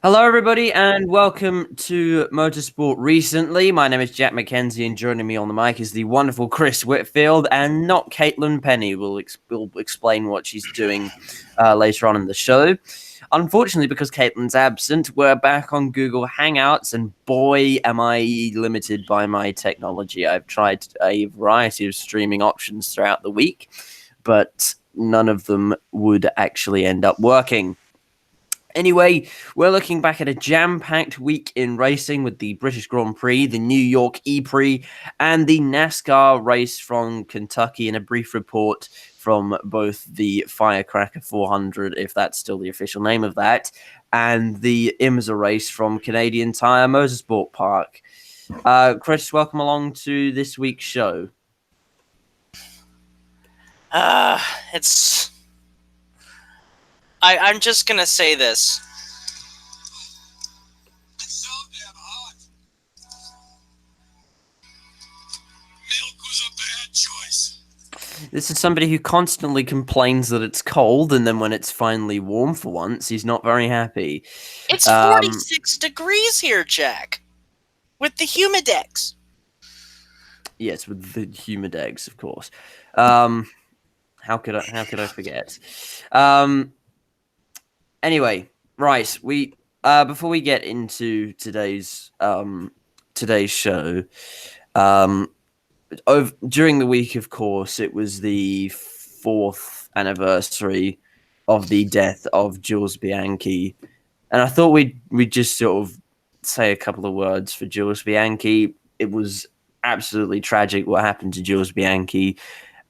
Hello, everybody, and welcome to Motorsport Recently. My name is Jack McKenzie, and joining me on the mic is the wonderful Chris Whitfield, and not Caitlin Penny. We'll explain what she's doing later on in the show. Unfortunately, because Caitlin's absent, we're back on Google Hangouts, and boy, am I limited by my technology. I've tried a variety of streaming options throughout the week, but none of them would actually end up working. Anyway, we're looking back at a jam-packed week in racing with the British Grand Prix, the New York Eprix, and the NASCAR race from Kentucky, and a brief report from both the Firecracker 400, if that's still the official name of that, and the IMSA race from Canadian Tire Motorsport Park. Chris, welcome along to this week's show. I'm just gonna say this. It's so damn hot. Milk was a bad choice. This is somebody who constantly complains that it's cold, and then when it's finally warm for once, he's not very happy. It's 46 degrees here, Jack. With the humidex. Yes, with the humidex, of course. How could I forget? Anyway, right. We before we get into today's show, during the week, of course, it was the 4th anniversary of the death of Jules Bianchi, and I thought we'd just sort of say a couple of words for Jules Bianchi. It was absolutely tragic what happened to Jules Bianchi,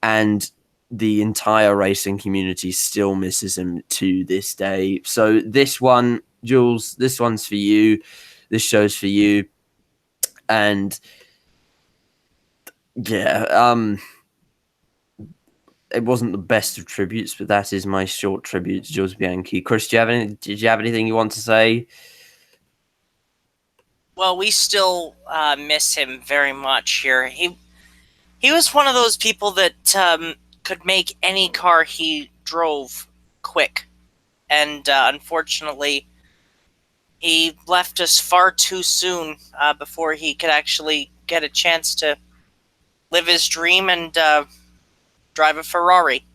and the entire racing community still misses him to this day. So this one, Jules, this one's for you. This show's for you. And yeah, it wasn't the best of tributes, but that is my short tribute to Jules Bianchi. Chris, did you have anything you want to say? Well, we still miss him very much here. He was one of those people that could make any car he drove quick. And unfortunately, he left us far too soon before he could actually get a chance to live his dream and drive a Ferrari.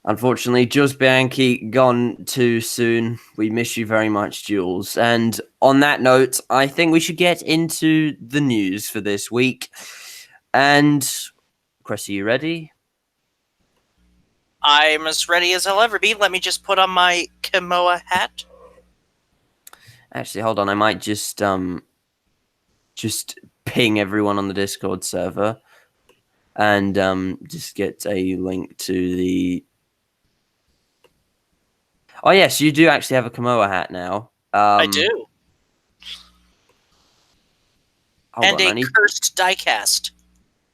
Unfortunately, Jules Bianchi gone too soon. We miss you very much, Jules. And on that note, I think we should get into the news for this week. And Chris, are you ready? I'm as ready as I'll ever be. Let me just put on my Kimoa hat. Actually, hold on. I might just ping everyone on the Discord server and just get a link to the... Oh, yes, you do actually have a Kimoa hat now. I do. And on, a cursed diecast.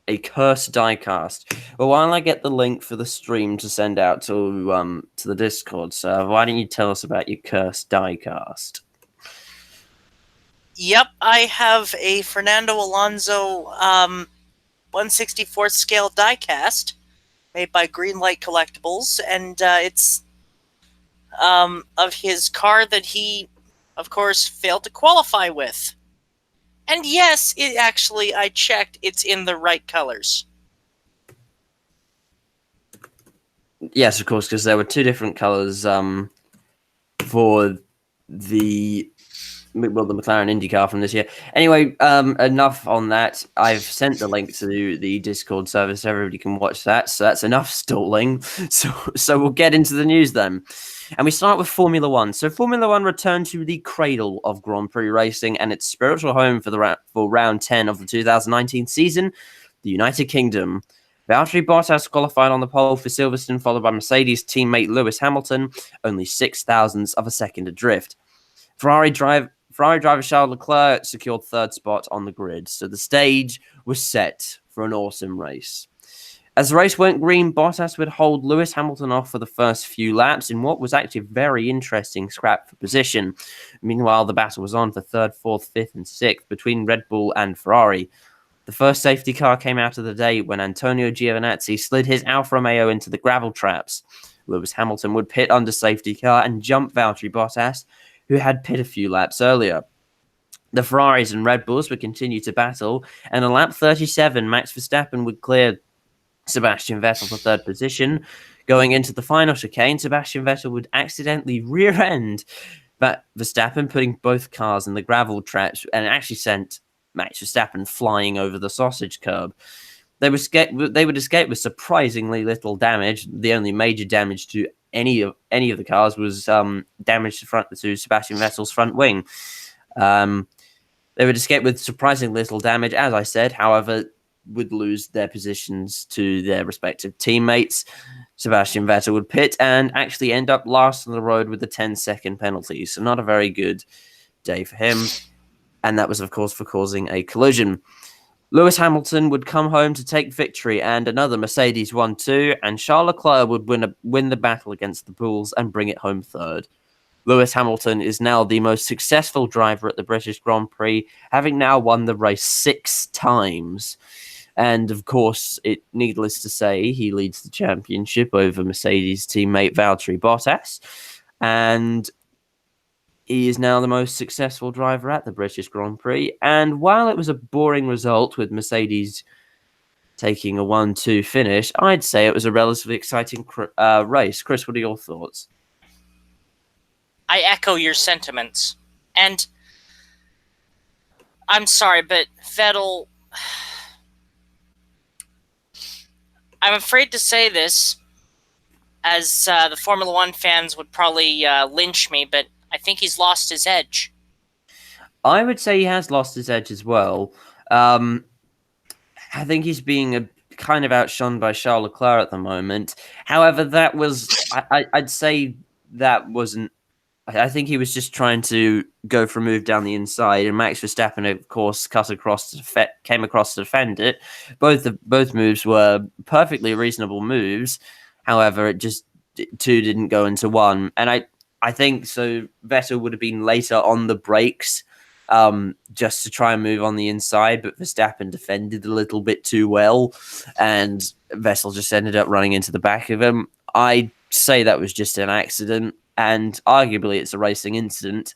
A cursed diecast. Well, while I get the link for the stream to send out to the Discord server, why don't you tell us about your cursed diecast? Yep, I have a Fernando Alonso 1/64th scale diecast made by Greenlight Collectibles, and it's of his car that he, of course, failed to qualify with. And yes, it actually, I checked, it's in the right colors. Yes, of course, because there were two different colors for the McLaren IndyCar from this year. Anyway, enough on that. I've sent the link to the Discord server so everybody can watch that. So that's enough stalling. So we'll get into the news then. And we start with Formula One. So Formula One returned to the cradle of Grand Prix racing and its spiritual home for round 10 of the 2019 season, the United Kingdom. Valtteri Bottas qualified on the pole for Silverstone, followed by Mercedes teammate Lewis Hamilton, only 0.06 of a second adrift. Ferrari driver Charles Leclerc secured third spot on the grid, so the stage was set for an awesome race. As the race went green, Bottas would hold Lewis Hamilton off for the first few laps in what was actually a very interesting scrap for position. Meanwhile, the battle was on for third, fourth, fifth, and sixth between Red Bull and Ferrari. The first safety car came out of the day when Antonio Giovinazzi slid his Alfa Romeo into the gravel traps. Lewis Hamilton would pit under safety car and jump Valtteri Bottas, who had pit a few laps earlier. The Ferraris and Red Bulls would continue to battle, and on lap 37, Max Verstappen would clear Sebastian Vettel for third position. Going into the final chicane, Sebastian Vettel would accidentally rear-end Verstappen, putting both cars in the gravel traps, and actually sent Max Verstappen flying over the sausage curb. They would escape with surprisingly little damage. The only major damage to any of the cars was damage to Sebastian Vettel's front wing. They would escape with surprisingly little damage, as I said. However, would lose their positions to their respective teammates. Sebastian Vettel would pit and actually end up last on the road with a 10-second penalty. So not a very good day for him. And that was, of course, for causing a collision. Lewis Hamilton would come home to take victory, and another Mercedes won too, and Charles Leclerc would win the battle against the Bulls and bring it home third. Lewis Hamilton is now the most successful driver at the British Grand Prix, having now won the race 6 times. And of course, needless to say, he leads the championship over Mercedes teammate Valtteri Bottas. And he is now the most successful driver at the British Grand Prix. And while it was a boring result with Mercedes taking a 1-2 finish, I'd say it was a relatively exciting race. Chris, what are your thoughts? I echo your sentiments. And I'm sorry, but Vettel... I'm afraid to say this, as the Formula One fans would probably lynch me, but I think he's lost his edge. I would say he has lost his edge as well. I think he's being kind of outshone by Charles Leclerc at the moment. However, that was... I'd say that wasn't... I think he was just trying to go for a move down the inside, and Max Verstappen, of course, came across to defend it. Both moves were perfectly reasonable moves. However, it just two didn't go into one, and I think so. Vettel would have been later on the brakes, just to try and move on the inside, but Verstappen defended a little bit too well, and Vettel just ended up running into the back of him. I'd say that was just an accident. And arguably it's a racing incident,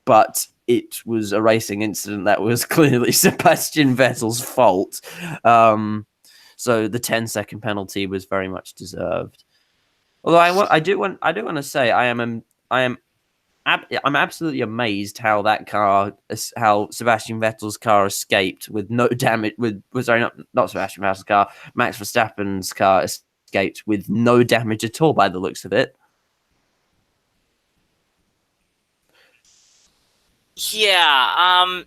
but it was a racing incident that was clearly Sebastian Vettel's fault. So the 10-second penalty was very much deserved. Although I do want to say I'm absolutely amazed how how Sebastian Vettel's car escaped with no damage. Not Sebastian Vettel's car, Max Verstappen's car escaped with no damage at all by the looks of it. Yeah,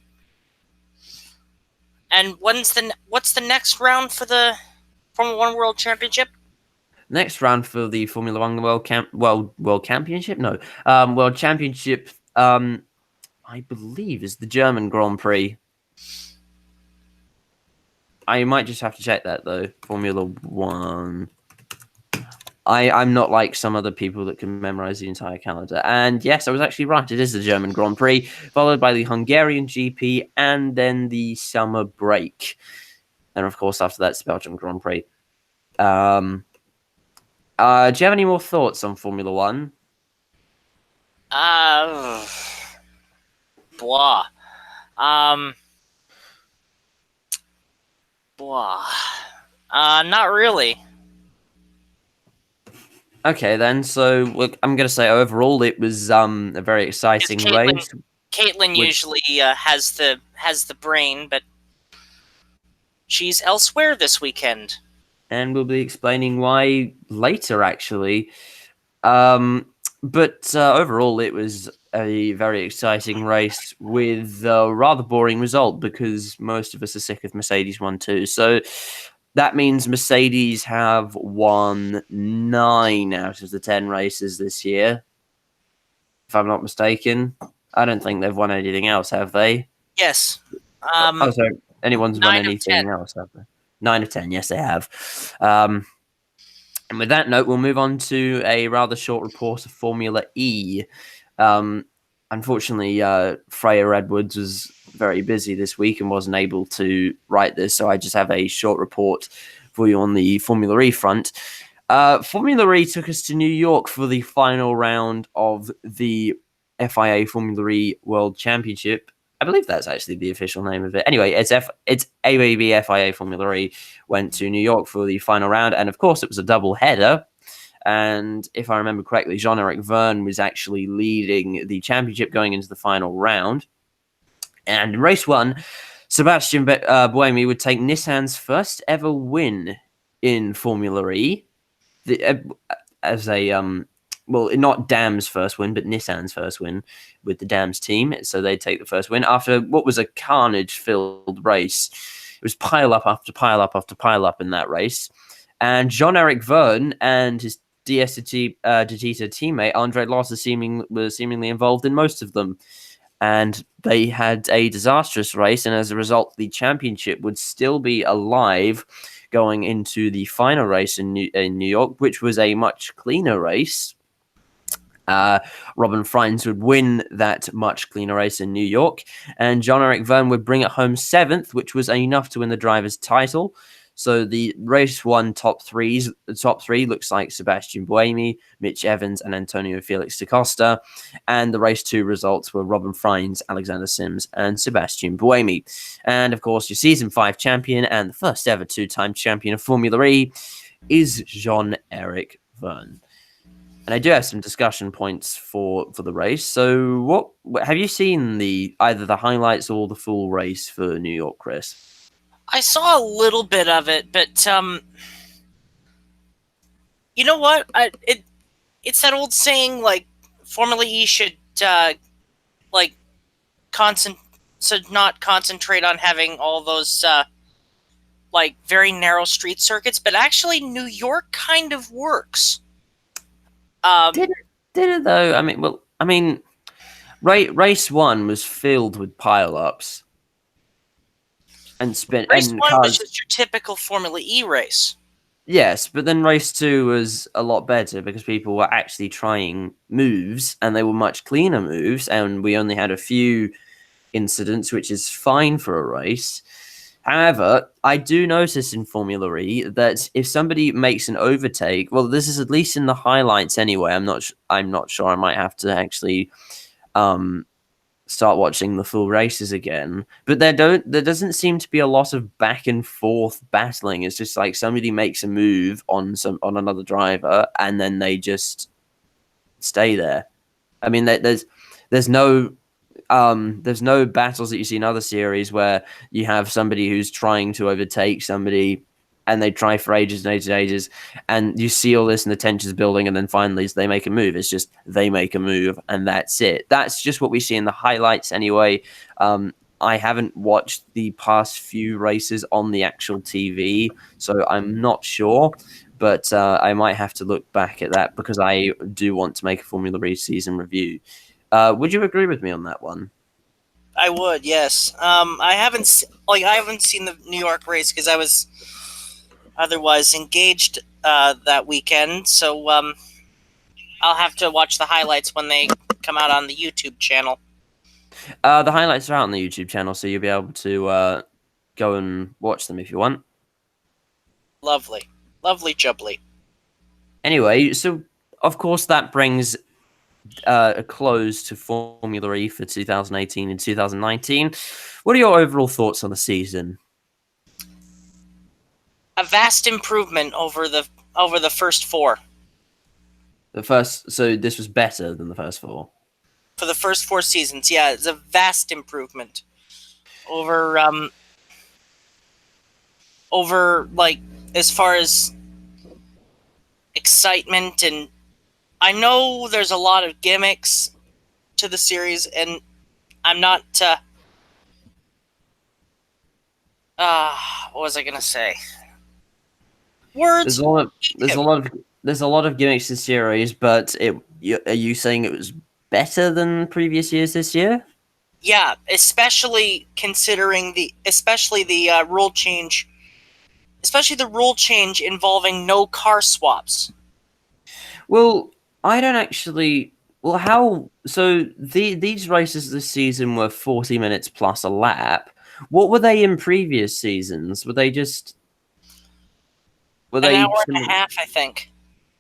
and what's the next round for the Formula One World Championship? Next round for the Formula One World Championship? No. World Championship, I believe, is the German Grand Prix. I might just have to check that, though. Formula One. I'm not like some other people that can memorize the entire calendar. And yes, I was actually right. It is the German Grand Prix, followed by the Hungarian GP, and then the summer break. And of course, after that, it's the Belgian Grand Prix. Do you have any more thoughts on Formula One? Blah. Not really. Okay, then. So I'm going to say overall, it was a very exciting race. Caitlin usually has the brain, but she's elsewhere this weekend. And we'll be explaining why later, actually. But overall, it was a very exciting race with a rather boring result because most of us are sick of Mercedes 1-2. So that means Mercedes have won 9 out of the 10 races this year, if I'm not mistaken. I don't think they've won anything else, have they? Yes. Sorry. Anyone's won 9 of anything 10. else, have they? 9 of 10, yes, they have. And with that note, we'll move on to a rather short report of Formula E. Unfortunately, Freya Edwards was very busy this week and wasn't able to write this, so I just have a short report for you on the Formula E front. Formula E took us to New York for the final round of the FIA Formula E World Championship. I believe that's actually the official name of it. Anyway, it's ABB FIA Formula E went to New York for the final round, and of course it was a double header. And if I remember correctly, Jean-Eric-Vergne was actually leading the championship going into the final round. And in race 1, Sebastian Buemi would take Nissan's first ever win in Formula E. Not Dam's first win, but Nissan's first win with the Dam's team. So they take the first win after what was a carnage-filled race. It was pile up after pile up after pile up in that race. And Jean-Eric-Vergne and his DS Digita teammate Andre Loss were seemingly involved in most of them. And they had a disastrous race, and as a result, the championship would still be alive going into the final race in New York, which was a much cleaner race. Robin Freins would win that much cleaner race in New York, and Jean-Eric-Vergne would bring it home 7th, which was enough to win the driver's title. So the race 1 top three looks like Sebastian Buemi, Mitch Evans, and Antonio Felix da Costa. And the race 2 results were Robin Freins, Alexander Sims, and Sebastian Buemi. And of course, your season 5 champion and the first ever 2-time champion of Formula E is Jean-Eric-Vergne. And I do have some discussion points for the race. So, what have you seen either the highlights or the full race for New York, Chris? I saw a little bit of it, but you know what? It's that old saying, like, Formula E should not concentrate on having all those very narrow street circuits, but actually New York kind of works. Did it though? Race 1 was filled with pile-ups. Race 1 was just your typical Formula E race. Yes, but then race 2 was a lot better because people were actually trying moves, and they were much cleaner moves, and we only had a few incidents, which is fine for a race. However, I do notice in Formula E that if somebody makes an overtake, well, this is at least in the highlights anyway. I'm not sure. I might have to actually start watching the full races again, but there doesn't seem to be a lot of back and forth battling. It's just like somebody makes a move on another driver, and then they just stay there. I mean, there's no battles that you see in other series where you have somebody who's trying to overtake somebody, and they try for ages and ages and ages, and you see all this and the tension's building, and then finally they make a move. It's just they make a move, and that's it. That's just what we see in the highlights anyway. I haven't watched the past few races on the actual TV, so I'm not sure, but I might have to look back at that because I do want to make a Formula E season review. Would you agree with me on that one? I would, yes. I haven't seen the New York race because I was otherwise engaged that weekend, so I'll have to watch the highlights when they come out on the YouTube channel. The highlights are out on the YouTube channel, so you'll be able to go and watch them if you want. Lovely. Lovely jubbly. Anyway, so of course that brings a close to Formula E for 2018 and 2019. What are your overall thoughts on the season? A vast improvement over the first 4. So this was better than the first 4? For the first 4 seasons, yeah, it's a vast improvement over as far as excitement, and I know there's a lot of gimmicks to the series, and I'm not what was I gonna say? Words. There's a lot of gimmicks to the series, but are you saying it was better than previous years this year? Yeah, especially considering the rule change, especially the rule change involving no car swaps. Well, I don't actually. Well, how? So these races this season were 40 minutes plus a lap. What were they in previous seasons? Were they just? Were An hour and a half, I think.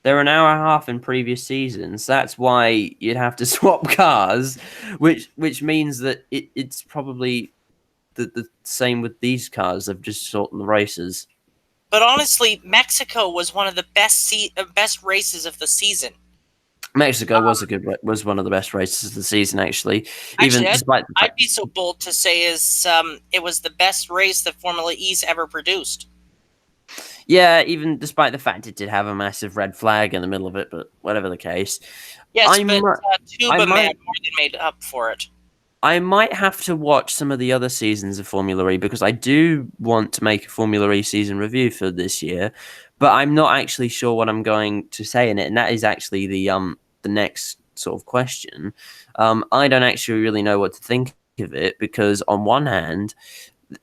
They're an hour and a half in previous seasons. That's why you'd have to swap cars, which means that it's probably the same with these cars. They've just shortened the races. But honestly, Mexico was one of the best races of the season. Mexico was one of the best races of the season, actually. Even Actually, despite the I'd fact, be so bold to say it was the best race that Formula E's ever produced. yeah, even despite the fact it did have a massive red flag in the middle of it, but whatever the case, Yes, I but mi- I Tuba Man might more than made up for it. I might have to watch some of the other seasons of Formula E because I do want to make a Formula E season review for this year, but I'm not actually sure what I'm going to say in it, and that is actually the next sort of question. I don't actually really know what to think of it because on one hand,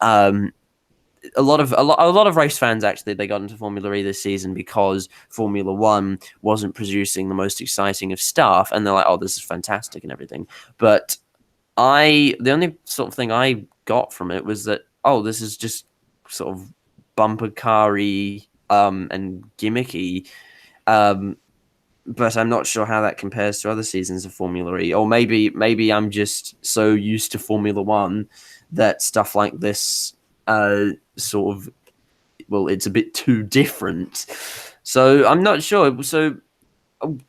um, a lot of race fans actually they got into Formula E this season because Formula One wasn't producing the most exciting of stuff, and they're like, "Oh, this is fantastic" and everything, but the only sort of thing I got from it was that this is just sort of bumper car-y and gimmicky, um, but I'm not sure how that compares to other seasons of Formula E. Or maybe I'm just so used to Formula One that stuff like this sort of it's a bit too different. So I'm not sure. So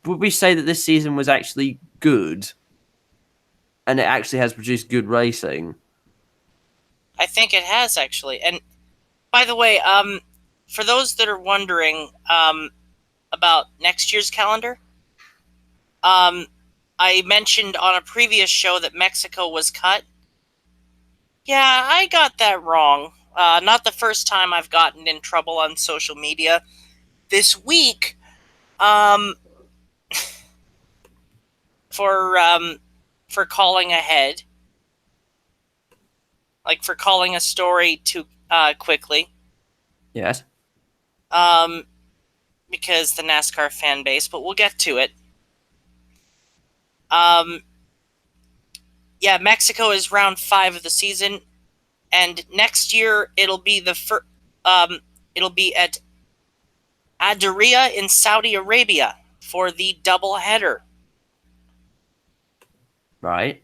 would we say that this season was actually good? And it actually has produced good racing. I think it has actually. And by the way, for those that are wondering about next year's calendar, I mentioned on a previous show that Mexico was cut. Yeah, I got that wrong. Not the first time I've gotten in trouble on social media. This week, um, for calling ahead, like for calling a story too quickly. Yes. Because the NASCAR fan base, but we'll get to it. Yeah, Mexico is round 5 of the season, and next year it'll be it'll be at Adria in Saudi Arabia for the double header. Right.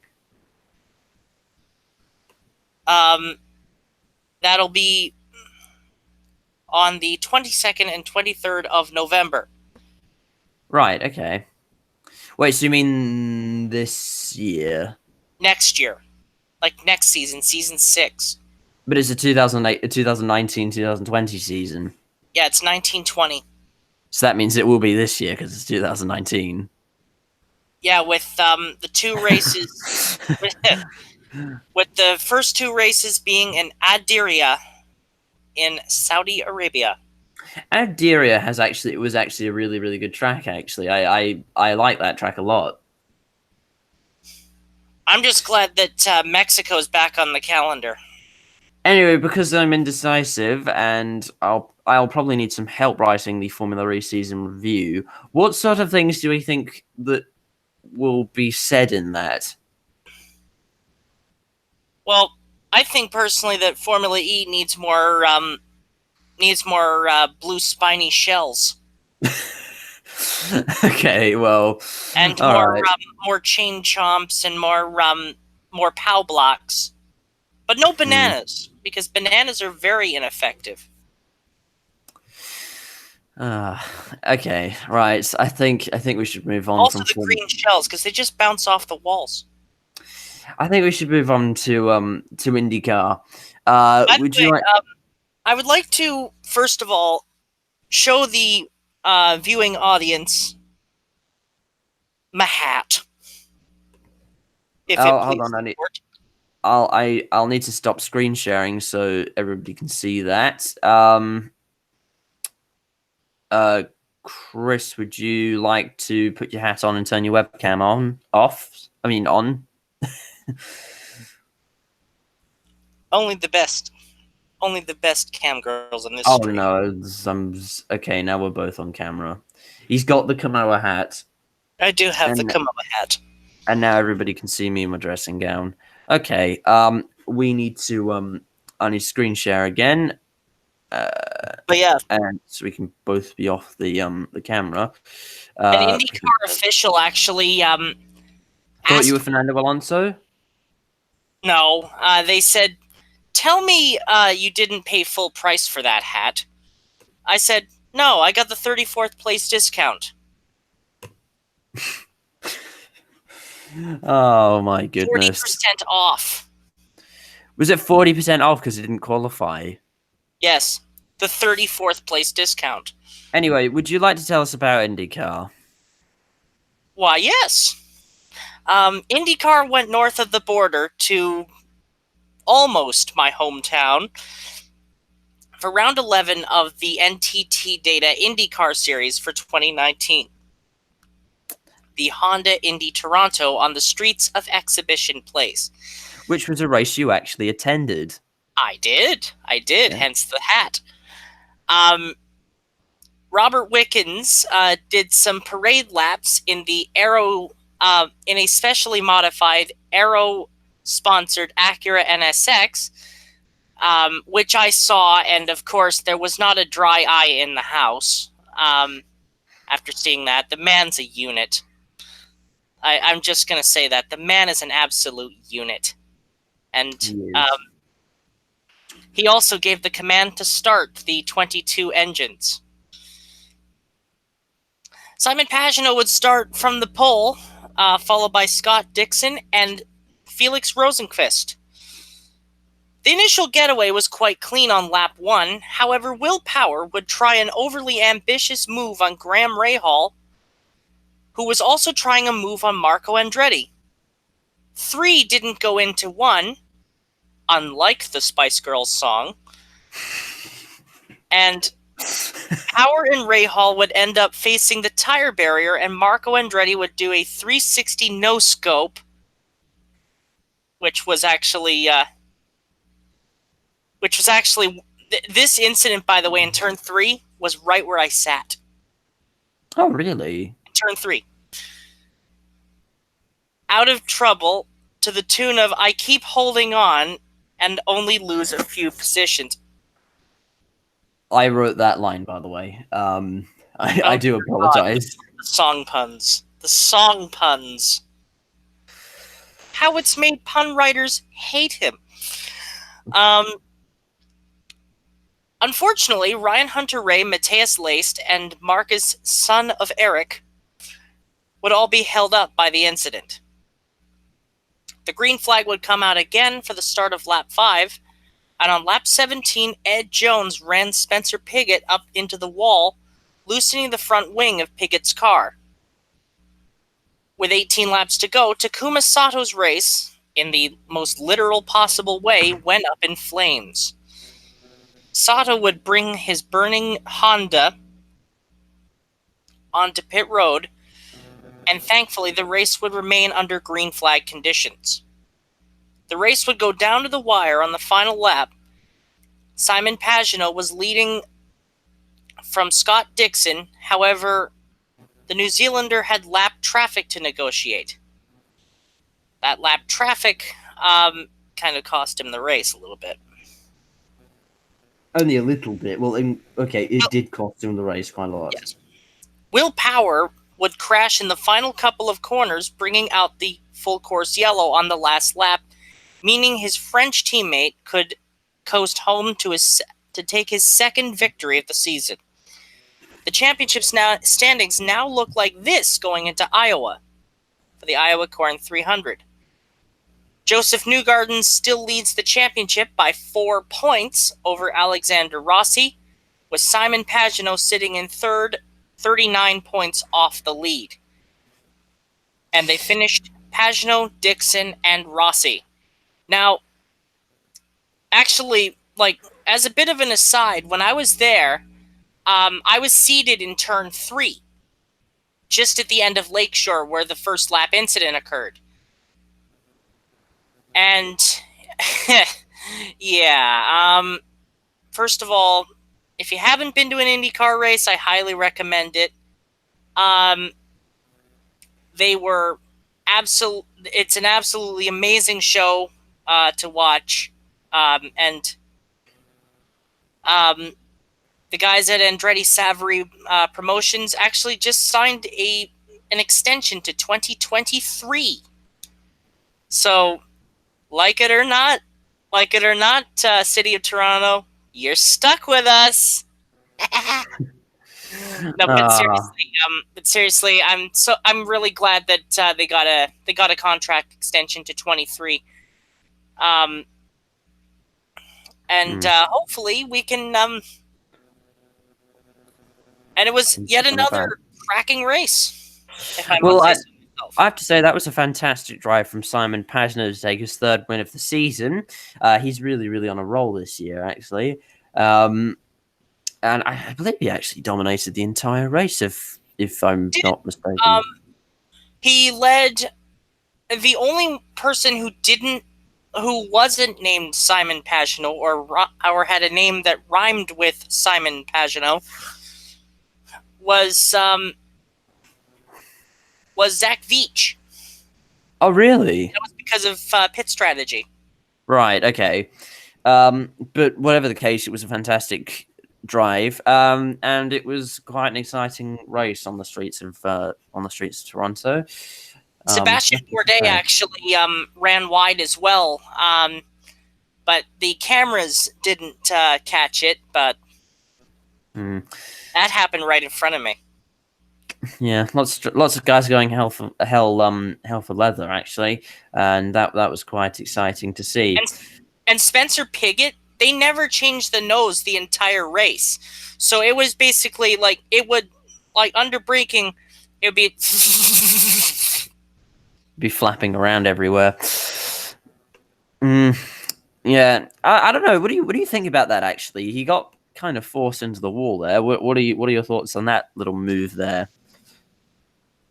That'll be on the 22nd and 23rd of November. Right. Okay. Wait. So you mean this year? Next year. Like next season, season 6. But it's a 2008, 2019, 2020 season. Yeah, it's 1920. So that means it will be this year because it's 2019. Yeah, with the 2 races, with the first 2 races being in Adria in Saudi Arabia. Adria was actually a really, really good track. Actually, I like that track a lot. I'm just glad that Mexico's back on the calendar. Anyway, because I'm indecisive and I'll probably need some help writing the Formula E season review. What sort of things do we think that will be said in that? Well, I think personally that Formula E needs more blue spiny shells Okay, well, and all more right. more chain chomps and more pow blocks, but no bananas because bananas are very ineffective. Okay, right. I think we should move on Also, from the green shells because they just bounce off the walls. I think we should move on to IndyCar. By the Would way, you like? I would like to first of all show the viewing audience my hat. If it Hold please on, the court. I'll need to stop screen sharing so everybody can see that. Chris, would you like to put your hat on and turn your webcam on? Off? I mean, on. Only the best cam girls on this Oh stream. no, okay. Now we're both on camera. He's got the Kamoa hat, I do have the and Kamoa hat. and now everybody can see me in my dressing gown. Okay. We need to I need screen share again. But yeah, and so we can both be off the camera. an IndyCar official actually Thought asked. you were Fernando Alonso? No, they said, "Tell me you didn't pay full price for that hat." I said, "No, I got the 34th place discount." Oh my goodness! 40% off. Was it 40% off because it didn't qualify? Yes, the 34th place discount. Anyway, would you like to tell us about IndyCar? Why, yes. IndyCar went north of the border to almost my hometown for round 11 of the NTT Data IndyCar Series for 2019. The Honda Indy Toronto on the streets of Exhibition Place. Which was a race you actually attended. I did, Yeah. hence the hat. Robert Wickens did some parade laps in the in a specially modified Aero-sponsored Acura NSX, which I saw, and of course there was not a dry eye in the house. After seeing that, the man's a unit. I'm just going to say that. The man is an absolute unit. And he also gave the command to start the 22 engines. Simon Pagenaud would start from the pole, followed by Scott Dixon and Felix Rosenqvist. The initial getaway was quite clean on lap 1. However, Will Power would try an overly ambitious move on Graham Rahal, who was also trying a move on Marco Andretti. 3 didn't go into 1, unlike the Spice Girls song. And Power and Rahal would end up facing the tire barrier, and Marco Andretti would do a 360 no-scope, which was actually this incident, by the way, in turn 3 was right where I sat. Oh, really? Turn 3. Out of trouble to the tune of I keep holding on and only lose a few positions. I wrote that line, by the way. I do apologize. The song puns. The song puns. How it's made pun writers hate him. Unfortunately, Ryan Hunter-Reay, Matthias Leist, and Marcus, son of Eric, would all be held up by the incident. The green flag would come out again for the start of lap 5, and on lap 17, Ed Jones ran Spencer Pigot up into the wall, loosening the front wing of Pigot's car. With 18 laps to go, Takuma Sato's race, in the most literal possible way, went up in flames. Sato would bring his burning Honda onto pit road, and thankfully the race would remain under green flag conditions. The race would go down to the wire on the final lap. Simon Pagenaud was leading from Scott Dixon. However, the New Zealander had lap traffic to negotiate. That lap traffic kind of cost him the race a little bit. Only a little bit. Well, it did cost him the race quite a lot. Yes. Will Power would crash in the final couple of corners, bringing out the full course yellow on the last lap, meaning his French teammate could coast home to take his second victory of the season. The championship standings now look like this going into Iowa for the Iowa Corn 300. Joseph Newgarden still leads the championship by 4 points over Alexander Rossi, with Simon Pagenaud sitting in third, 39 points off the lead. And they finished Pagenaud, Dixon, and Rossi. Now, actually, as a bit of an aside, when I was there, I was seated in turn 3, just at the end of Lakeshore where the first lap incident occurred. And, yeah, first of all, if you haven't been to an IndyCar race, I highly recommend it. It's an absolutely amazing show to watch. And the guys at Andretti Savary Promotions actually just signed an extension to 2023. So, like it or not, City of Toronto, you're stuck with us. No, but seriously, I'm really glad that they got a contract extension to 23. And hopefully we can and it was yet another cracking race, if I Well, must say so myself. I have to say that was a fantastic drive from Simon Pagenaud to take his third win of the season. He's really, really on a roll this year, actually. And I believe he actually dominated the entire race, if I'm not mistaken. He led. The only person who wasn't named Simon Pagenaud or had a name that rhymed with Simon Pagenaud was Zach Veach. Oh, really? That was because of pit strategy. Right. Okay. But whatever the case, it was a fantastic drive, and it was quite an exciting race on the streets of Toronto. Sebastian Bourdais actually ran wide as well, but the cameras didn't catch it. But that happened right in front of me. Yeah, lots of guys going hell for leather, actually, and that was quite exciting to see. And Spencer Pigot, they never changed the nose the entire race, so it was basically like it would, like under braking, it would be flapping around everywhere. Yeah, I don't know. What do you think about that? Actually, he got kind of forced into the wall there. What are your thoughts on that little move there?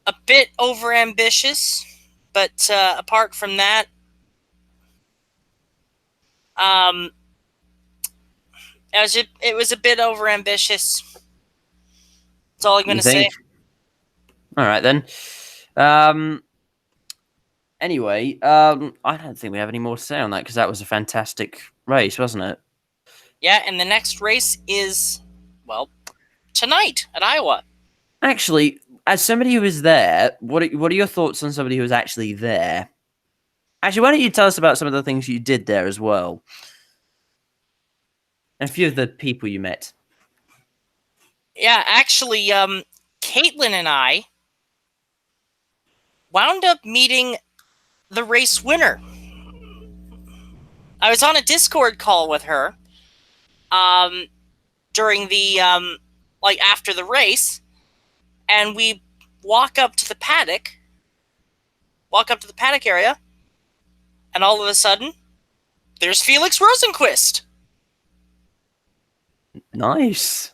A bit overambitious, but apart from that, it was a bit overambitious. That's all I'm going to say. All right then. Anyway, I don't think we have any more to say on that because that was a fantastic race, wasn't it? Yeah, and the next race is, well, tonight at Iowa. Actually, as somebody who was there, what are your thoughts on somebody who was actually there? Actually, why don't you tell us about some of the things you did there as well? And a few of the people you met. Yeah, actually, Caitlin and I wound up meeting the race winner. I was on a Discord call with her during the after the race, and we walk up to the paddock area, and all of a sudden there's Felix Rosenquist. Nice.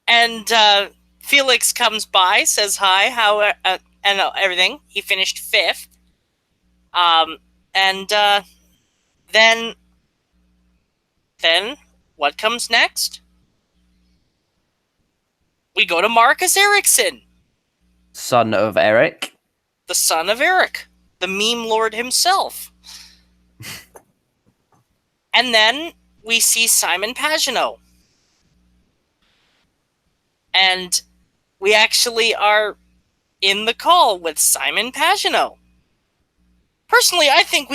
And Felix comes by, says hi, and everything. He finished 5th. And then what comes next? We go to Marcus Ericsson. Son of Eric. The son of Eric. The meme lord himself. And then we see Simon Pagenaud. And we actually are in the call with Simon Pagenaud. Personally, I think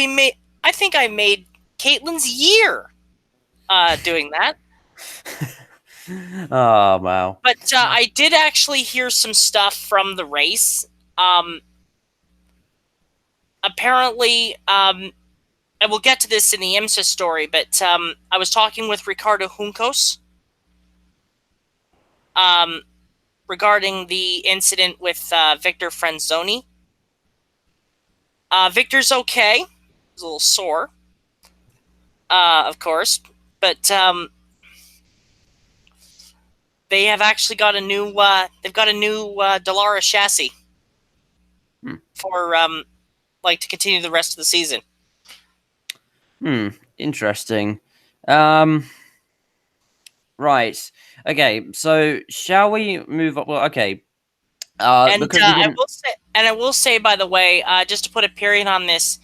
I made Caitlin's year doing that. Oh, wow. But I did actually hear some stuff from the race. Apparently, and we'll get to this in the IMSA story, but I was talking with Ricardo Juncos regarding the incident with Victor Franzoni. Victor's okay. He's a little sore, of course, but they have actually got a new. They've got a new Dallara chassis for to continue the rest of the season. Interesting. Right. Okay. So shall we move on? Well, okay. And I will say, by the way, just to put a period on this,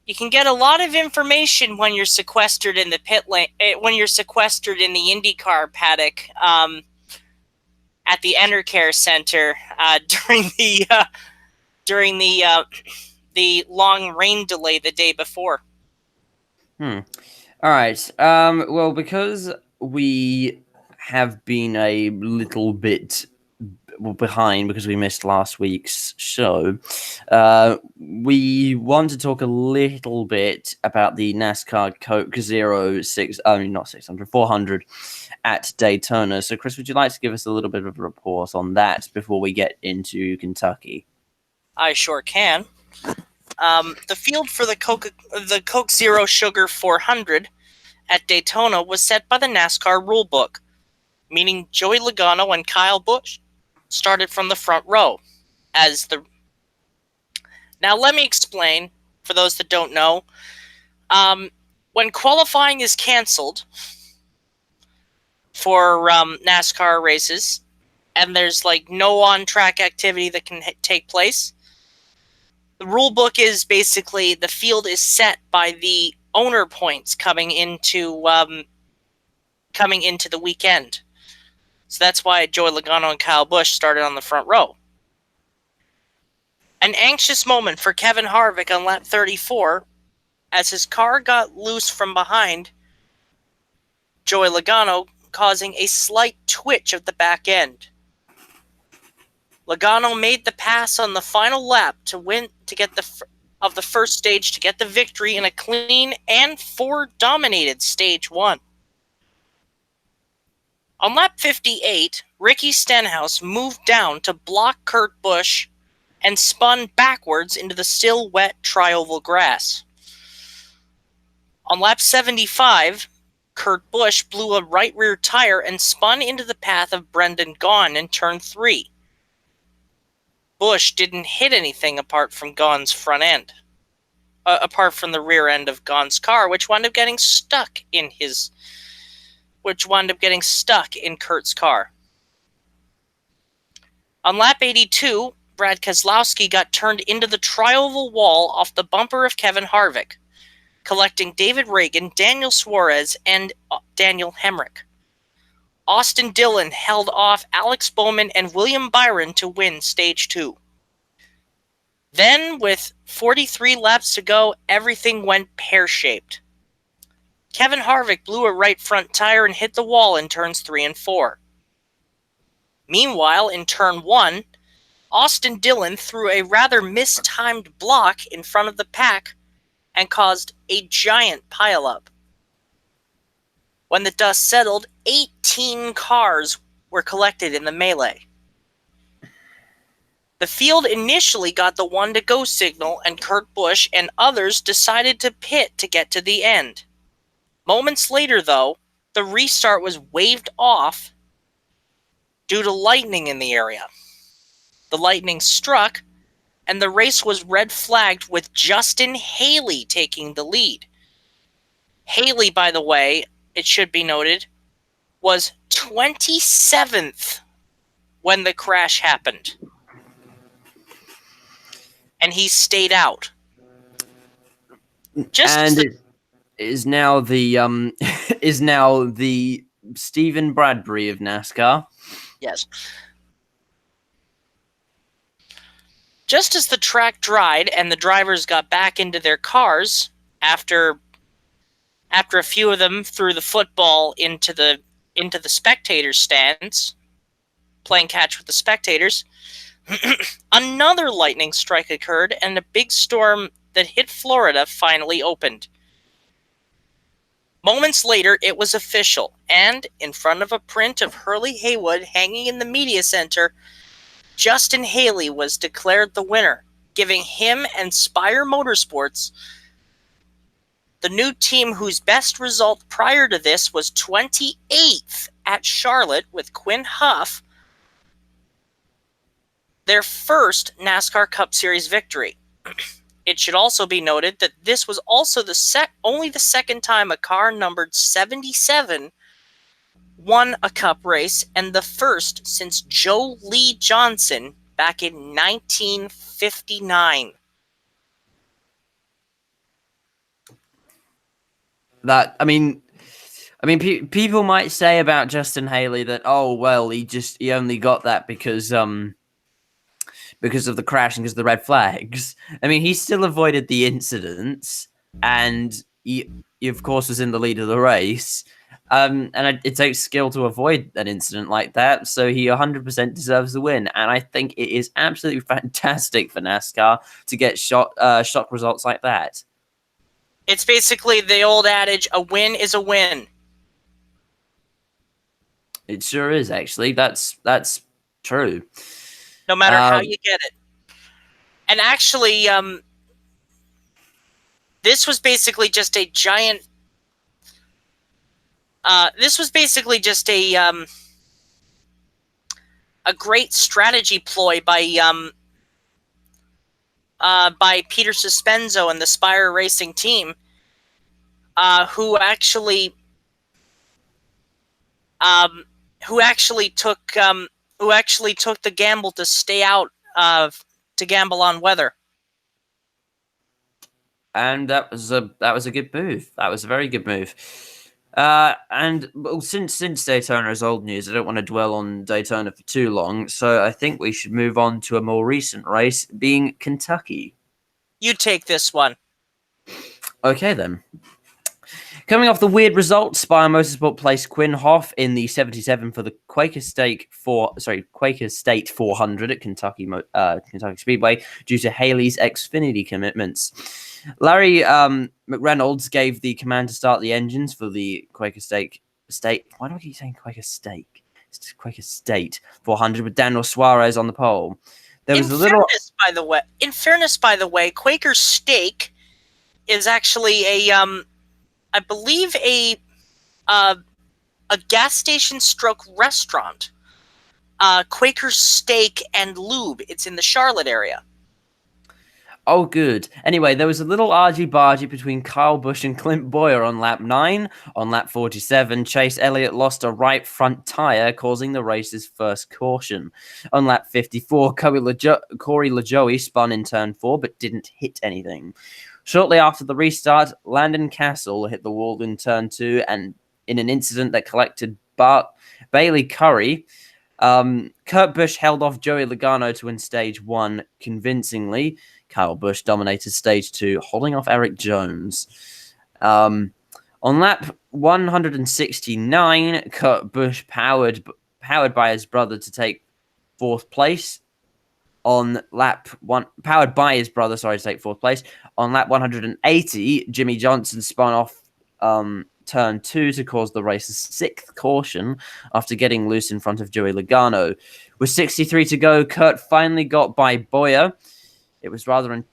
You can get a lot of information when you're sequestered in the pit lane, when you're sequestered in the IndyCar paddock at the Enercare Center during the long rain delay the day before. All right. Well, because we have been a little bit behind because we missed last week's show, we want to talk a little bit about the NASCAR Coke 06, not 600, 400 at Daytona. So, Chris, would you like to give us a little bit of a report on that before we get into Kentucky? I sure can. The field for the Coke Zero Sugar 400 at Daytona was set by the NASCAR rulebook, meaning Joey Logano and Kyle Busch started from the front row. Now let me explain, for those that don't know, when qualifying is canceled for NASCAR races, and there's like no on-track activity that can take place, the rule book is basically the field is set by the owner points coming into the weekend. So that's why Joey Logano and Kyle Busch started on the front row. An anxious moment for Kevin Harvick on lap 34 as his car got loose from behind Joey Logano, causing a slight twitch of the back end. Logano made the pass on the final lap to get the first stage to get the victory in a clean and Ford-dominated stage 1. On lap 58, Ricky Stenhouse moved down to block Kurt Busch and spun backwards into the still wet tri-oval grass. On lap 75, Kurt Busch blew a right rear tire and spun into the path of Brendan Gaughan in turn 3. Busch didn't hit anything apart from Gaughan's front end. Apart from the rear end of Gaughan's car, which wound up getting stuck in Kurt's car. On lap 82, Brad Keselowski got turned into the tri-oval wall off the bumper of Kevin Harvick, collecting David Reagan, Daniel Suarez, and Daniel Hemrick. Austin Dillon held off Alex Bowman and William Byron to win Stage 2. Then, with 43 laps to go, everything went pear-shaped. Kevin Harvick blew a right front tire and hit the wall in turns 3 and 4. Meanwhile, in turn 1, Austin Dillon threw a rather mistimed block in front of the pack and caused a giant pileup. When the dust settled, 18 cars were collected in the melee. The field initially got the 1-to-go signal, and Kurt Busch and others decided to pit to get to the end. Moments later, though, the restart was waved off due to lightning in the area. The lightning struck, and the race was red flagged with Justin Haley taking the lead. Haley, by the way, it should be noted, was 27th when the crash happened. And he stayed out. It is now the Stephen Bradbury of NASCAR. Yes. Just as the track dried and the drivers got back into their cars after a few of them threw the football into the spectator stands, playing catch with the spectators, another lightning strike occurred and a big storm that hit Florida finally opened. Moments later, it was official, and in front of a print of Hurley Haywood hanging in the media center, Justin Haley was declared the winner, giving him and Spire Motorsports, the new team whose best result prior to this was 28th at Charlotte with Quinn Huff, their first NASCAR Cup Series victory. It should also be noted that this was also only the second time a car numbered 77 won a Cup race, and the first since Joe Lee Johnson back in 1959. that people might say about Justin Haley that, oh well, he only got that because of the crash and because of the red flags. I mean, he still avoided the incidents, and he of course was in the lead of the race. It takes skill to avoid an incident like that, so he 100% deserves the win. And I think it is absolutely fantastic for NASCAR to get shock results like that. It's basically the old adage, a win is a win. It sure is, actually. That's true. No matter how you get it. And actually, this was basically just a giant... this was basically just a great strategy ploy by Peter Suspenzo and the Spire Racing team, who actually took the gamble to stay out to gamble on weather. And that was a good move. That was a very good move. And since Daytona is old news, I don't want to dwell on Daytona for too long, so I think we should move on to a more recent race, being Kentucky. You take this one. Okay, then. Coming off the weird result, Spire Motorsport placed Quinn Hoff in the 77 for the Quaker State 400 at Kentucky Speedway due to Haley's Xfinity commitments. Larry McReynolds gave the command to start the engines for the Quaker State. Why do I keep saying Quaker State? It's Quaker State 400 with Daniel Suarez on the pole. In fairness, by the way, Quaker Steak is actually I believe a gas station stroke restaurant. Quaker Steak and Lube. It's in the Charlotte area. Oh, good. Anyway, there was a little argy-bargy between Kyle Busch and Clint Boyer on lap 9. On lap 47, Chase Elliott lost a right front tyre, causing the race's first caution. On lap 54, Corey LaJoie spun in turn 4, but didn't hit anything. Shortly after the restart, Landon Castle hit the wall in turn 2, and in an incident that collected Bailey Curry, Kurt Busch held off Joey Logano to win stage 1 convincingly. Kyle Busch dominated stage 2, holding off Eric Jones. On lap 169, Kurt Busch powered by his brother to take 4th place. On lap 180, Jimmy Johnson spun off turn 2 to cause the race's 6th caution after getting loose in front of Joey Logano. With 63 to go, Kurt finally got by Boyer. It was rather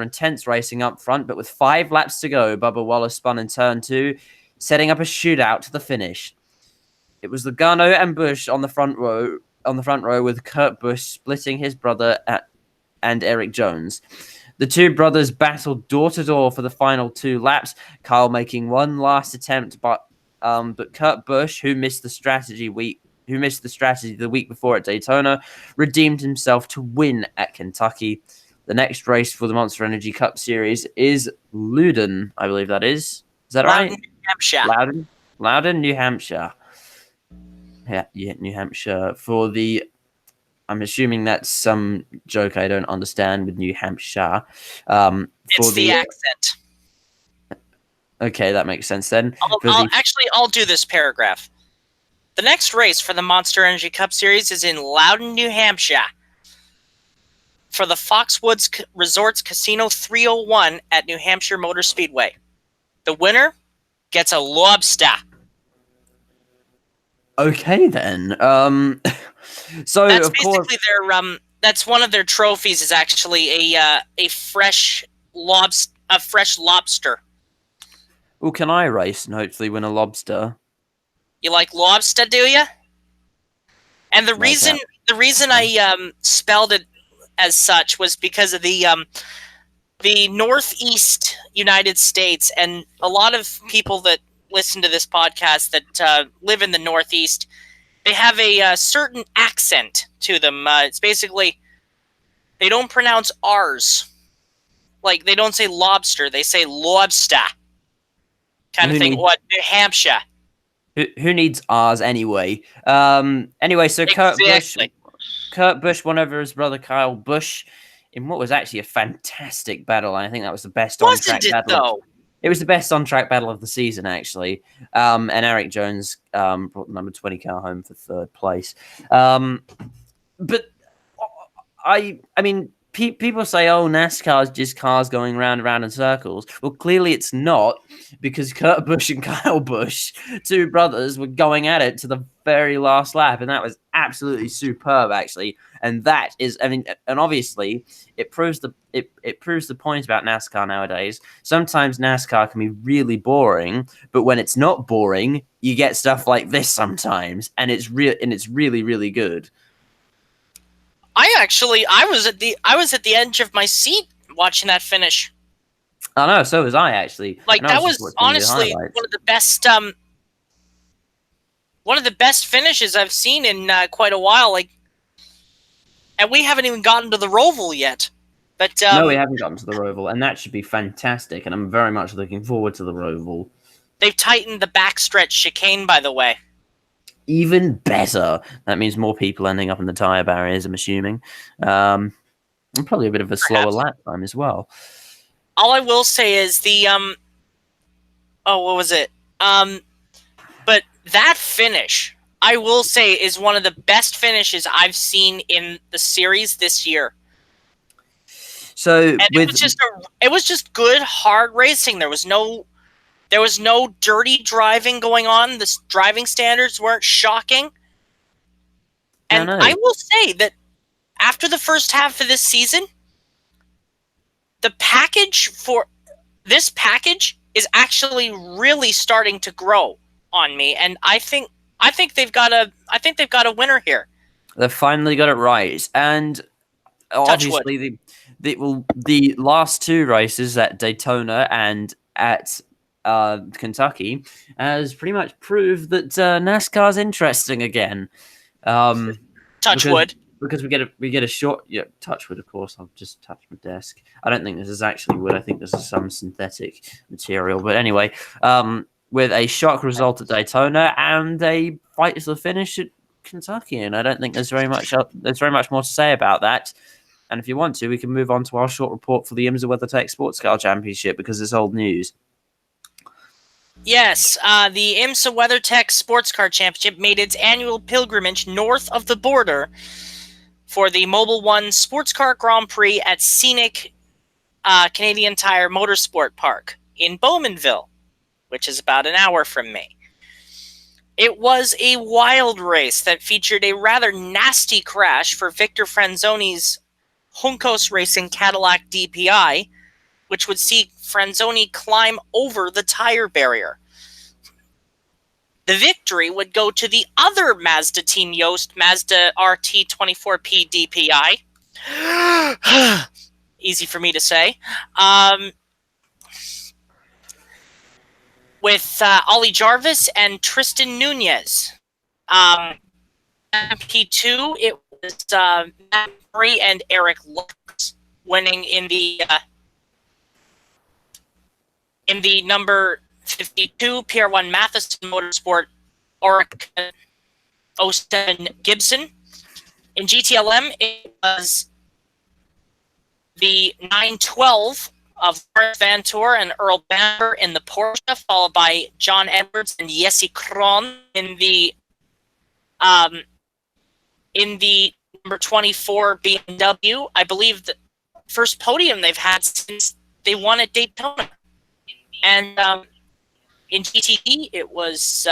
intense racing up front, but with 5 laps to go, Bubba Wallace spun in turn 2, setting up a shootout to the finish. It was Logano and Busch on the front row, with Kurt Busch splitting his brother and Eric Jones. The two brothers battled door to door for the final 2 laps, Kyle making one last attempt, but Kurt Busch, who missed the strategy the week before at Daytona, redeemed himself to win at Kentucky. The next race for the Monster Energy Cup Series is Loudon, I believe that is. Is that right? New Hampshire. Loudon, New Hampshire. Yeah, New Hampshire for the... I'm assuming that's some joke I don't understand with New Hampshire. It's the accent. Okay, that makes sense then. I'll do this paragraph. The next race for the Monster Energy Cup Series is in Loudon, New Hampshire, for the Foxwoods Resorts Casino 301 at New Hampshire Motor Speedway. The winner gets a lobster. Okay, then. So that's of course, their that's one of their trophies is actually a fresh lobster. Well, can I race and hopefully win a lobster? You like lobster, do you? And the reason I spelled it as such was because of the Northeast United States, and a lot of people that listen to this podcast that live in the Northeast, they have a certain accent to them. It's basically, they don't pronounce R's. Like, they don't say lobster, they say lobster. kind of Who thing. needs- What, New Hampshire? Who needs ours anyway? Anyway, so Exactly. Kurt Busch won over his brother Kyle Busch in what was actually a fantastic battle. I think that was the best on-track Wasn't it, battle. though? It was the best on-track battle of the season, actually. And Eric Jones brought the number 20 car home for third place. But I mean, people say, "Oh, NASCAR is just cars going round and round in circles." Well, clearly it's not, because Kurt Busch and Kyle Busch, two brothers, were going at it to the very last lap, and that was absolutely superb, actually. And that is, I mean, and obviously, it proves the point about NASCAR nowadays. Sometimes NASCAR can be really boring, but when it's not boring, you get stuff like this sometimes, and it's really, really good. I was at the edge of my seat watching that finish. I know, so was I, actually. Like, And I that just was watching the honestly highlights. one of the best finishes I've seen in quite a while. Like, and we haven't even gotten to the Roval yet. But No, we haven't gotten to the Roval, and that should be fantastic, and I'm very much looking forward to the Roval. they've tightened the backstretch chicane, by the way. Even better. That means more people ending up in the tyre barriers, I'm assuming. And probably a bit of a slower Perhaps. lap time as well. All I will say is the oh, what was it? But that finish, I will say, is one of the best finishes I've seen in the series this year. So And it was just good, hard racing. There was no dirty driving going on. The driving standards weren't shocking. And No. I will say that after the first half of this season, the package for this package is actually really starting to grow on me, and I think they've got a winner here. They've finally got it right, and obviously the last two races at Daytona and at Kentucky has pretty much proved that NASCAR's interesting again. Touchwood. Because we get a short touchwood, of course. I've just touched my desk. I don't think this is actually wood. I think this is some synthetic material. But anyway, with a shock result at Daytona and a fight to the finish at Kentucky, and I don't think there's very much more to say about that. And if you want to, we can move on to our short report for the IMSA WeatherTech Sports Car Championship, because it's old news. Yes, the IMSA WeatherTech Sports Car Championship made its annual pilgrimage north of the border for the Mobil 1 Sports Car Grand Prix at scenic Canadian Tire Motorsport Park in Bowmanville, which is about an hour from me. It was a wild race that featured a rather nasty crash for Victor Franzoni's Juncos Racing Cadillac DPI, which would see Franzoni climb over the tire barrier. The victory would go to the other Mazda Team Yost Mazda RT24P DPI. Easy for me to say. With Ollie Jarvis and Tristan Nunez. MP2, it was Matt Murray and Eric Lux winning in the number 52 PR1 Matheson Motorsport Oric 07 Gibson. In GTLM, it was the 912 of Lawrence Van Tour and Earl Bamber in the Porsche, followed by John Edwards and Jesse Krohn in the number 24 BMW. I believe the first podium they've had since they won at Daytona. And in GTD, it was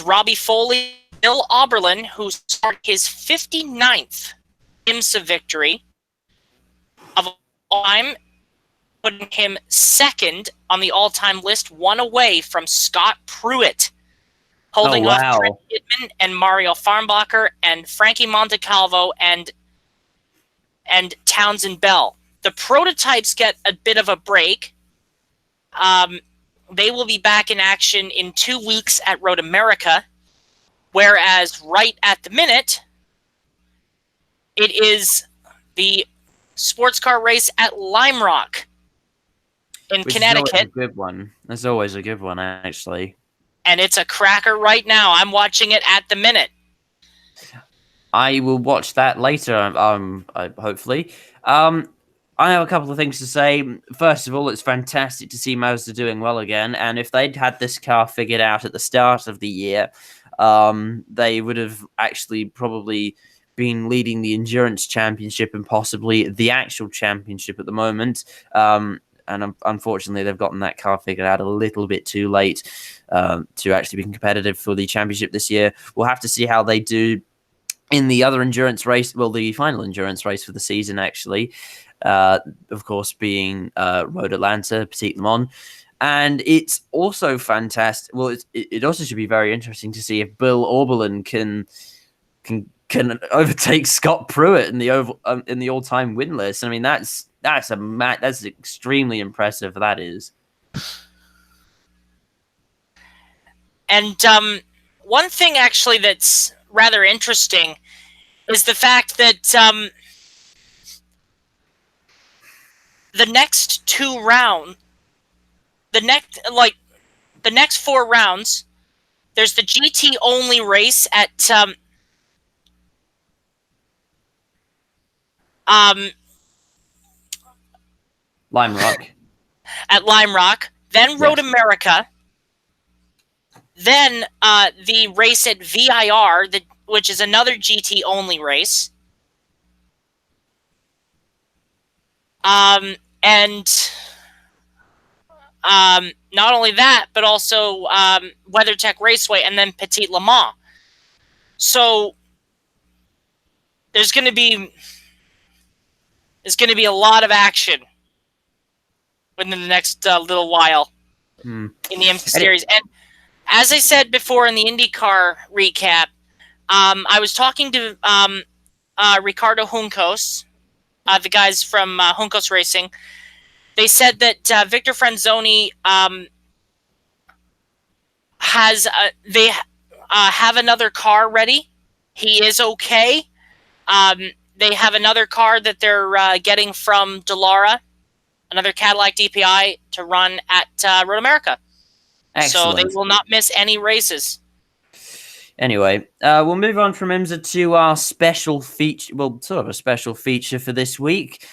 Robbie Foley, Bill Oberlin, who scored his 59th IMSA victory of all time, putting him second on the all-time list, one away from Scott Pruitt, holding off Trent Kidman and Mario Farnbacher and Frankie Montecalvo and Townsend Bell. The prototypes get a bit of a break. They will be back in action in 2 weeks at Road America, whereas right at the minute, it is the sports car race at Lime Rock. in Which is always a Connecticut, good one. That's always a good one, actually. and it's a cracker right now. I'm watching it at the minute. I will watch that later. Hopefully. I have a couple of things to say. First of all, it's fantastic to see Mazda doing well again. And if they'd had this car figured out at the start of the year, they would have actually probably been leading the endurance championship and possibly the actual championship at the moment. And unfortunately, they've gotten that car figured out a little bit too late to actually be competitive for the championship this year. We'll have to see how they do in the other endurance race, well, the final endurance race for the season, actually, of course, being Road Atlanta, Petit Le Mans. And it's also fantastic. Well, it also should be very interesting to see if Bill Oberlin can overtake Scott Pruitt in the all-time win list. I mean, that's extremely impressive. That is. And one thing actually that's rather interesting is the fact that the next the next 4 rounds, there's the GT only race at Lime Rock. At Lime Rock, then Road America, then the race at VIR, which is another GT only race. And not only that, but also WeatherTech Raceway, and then Petit Le Mans. So there's going to be a lot of action within the next little while in the IMSA series. And as I said before in the IndyCar recap, I was talking to Ricardo Juncos, the guys from Juncos Racing. They said that Victor Franzoni they have another car ready. He is okay. They have another car that they're getting from Dallara, another Cadillac DPI, to run at Road America. Excellent. So they will not miss any races. Anyway, we'll move on from IMSA to our special feature. Well, sort of a special feature for this week,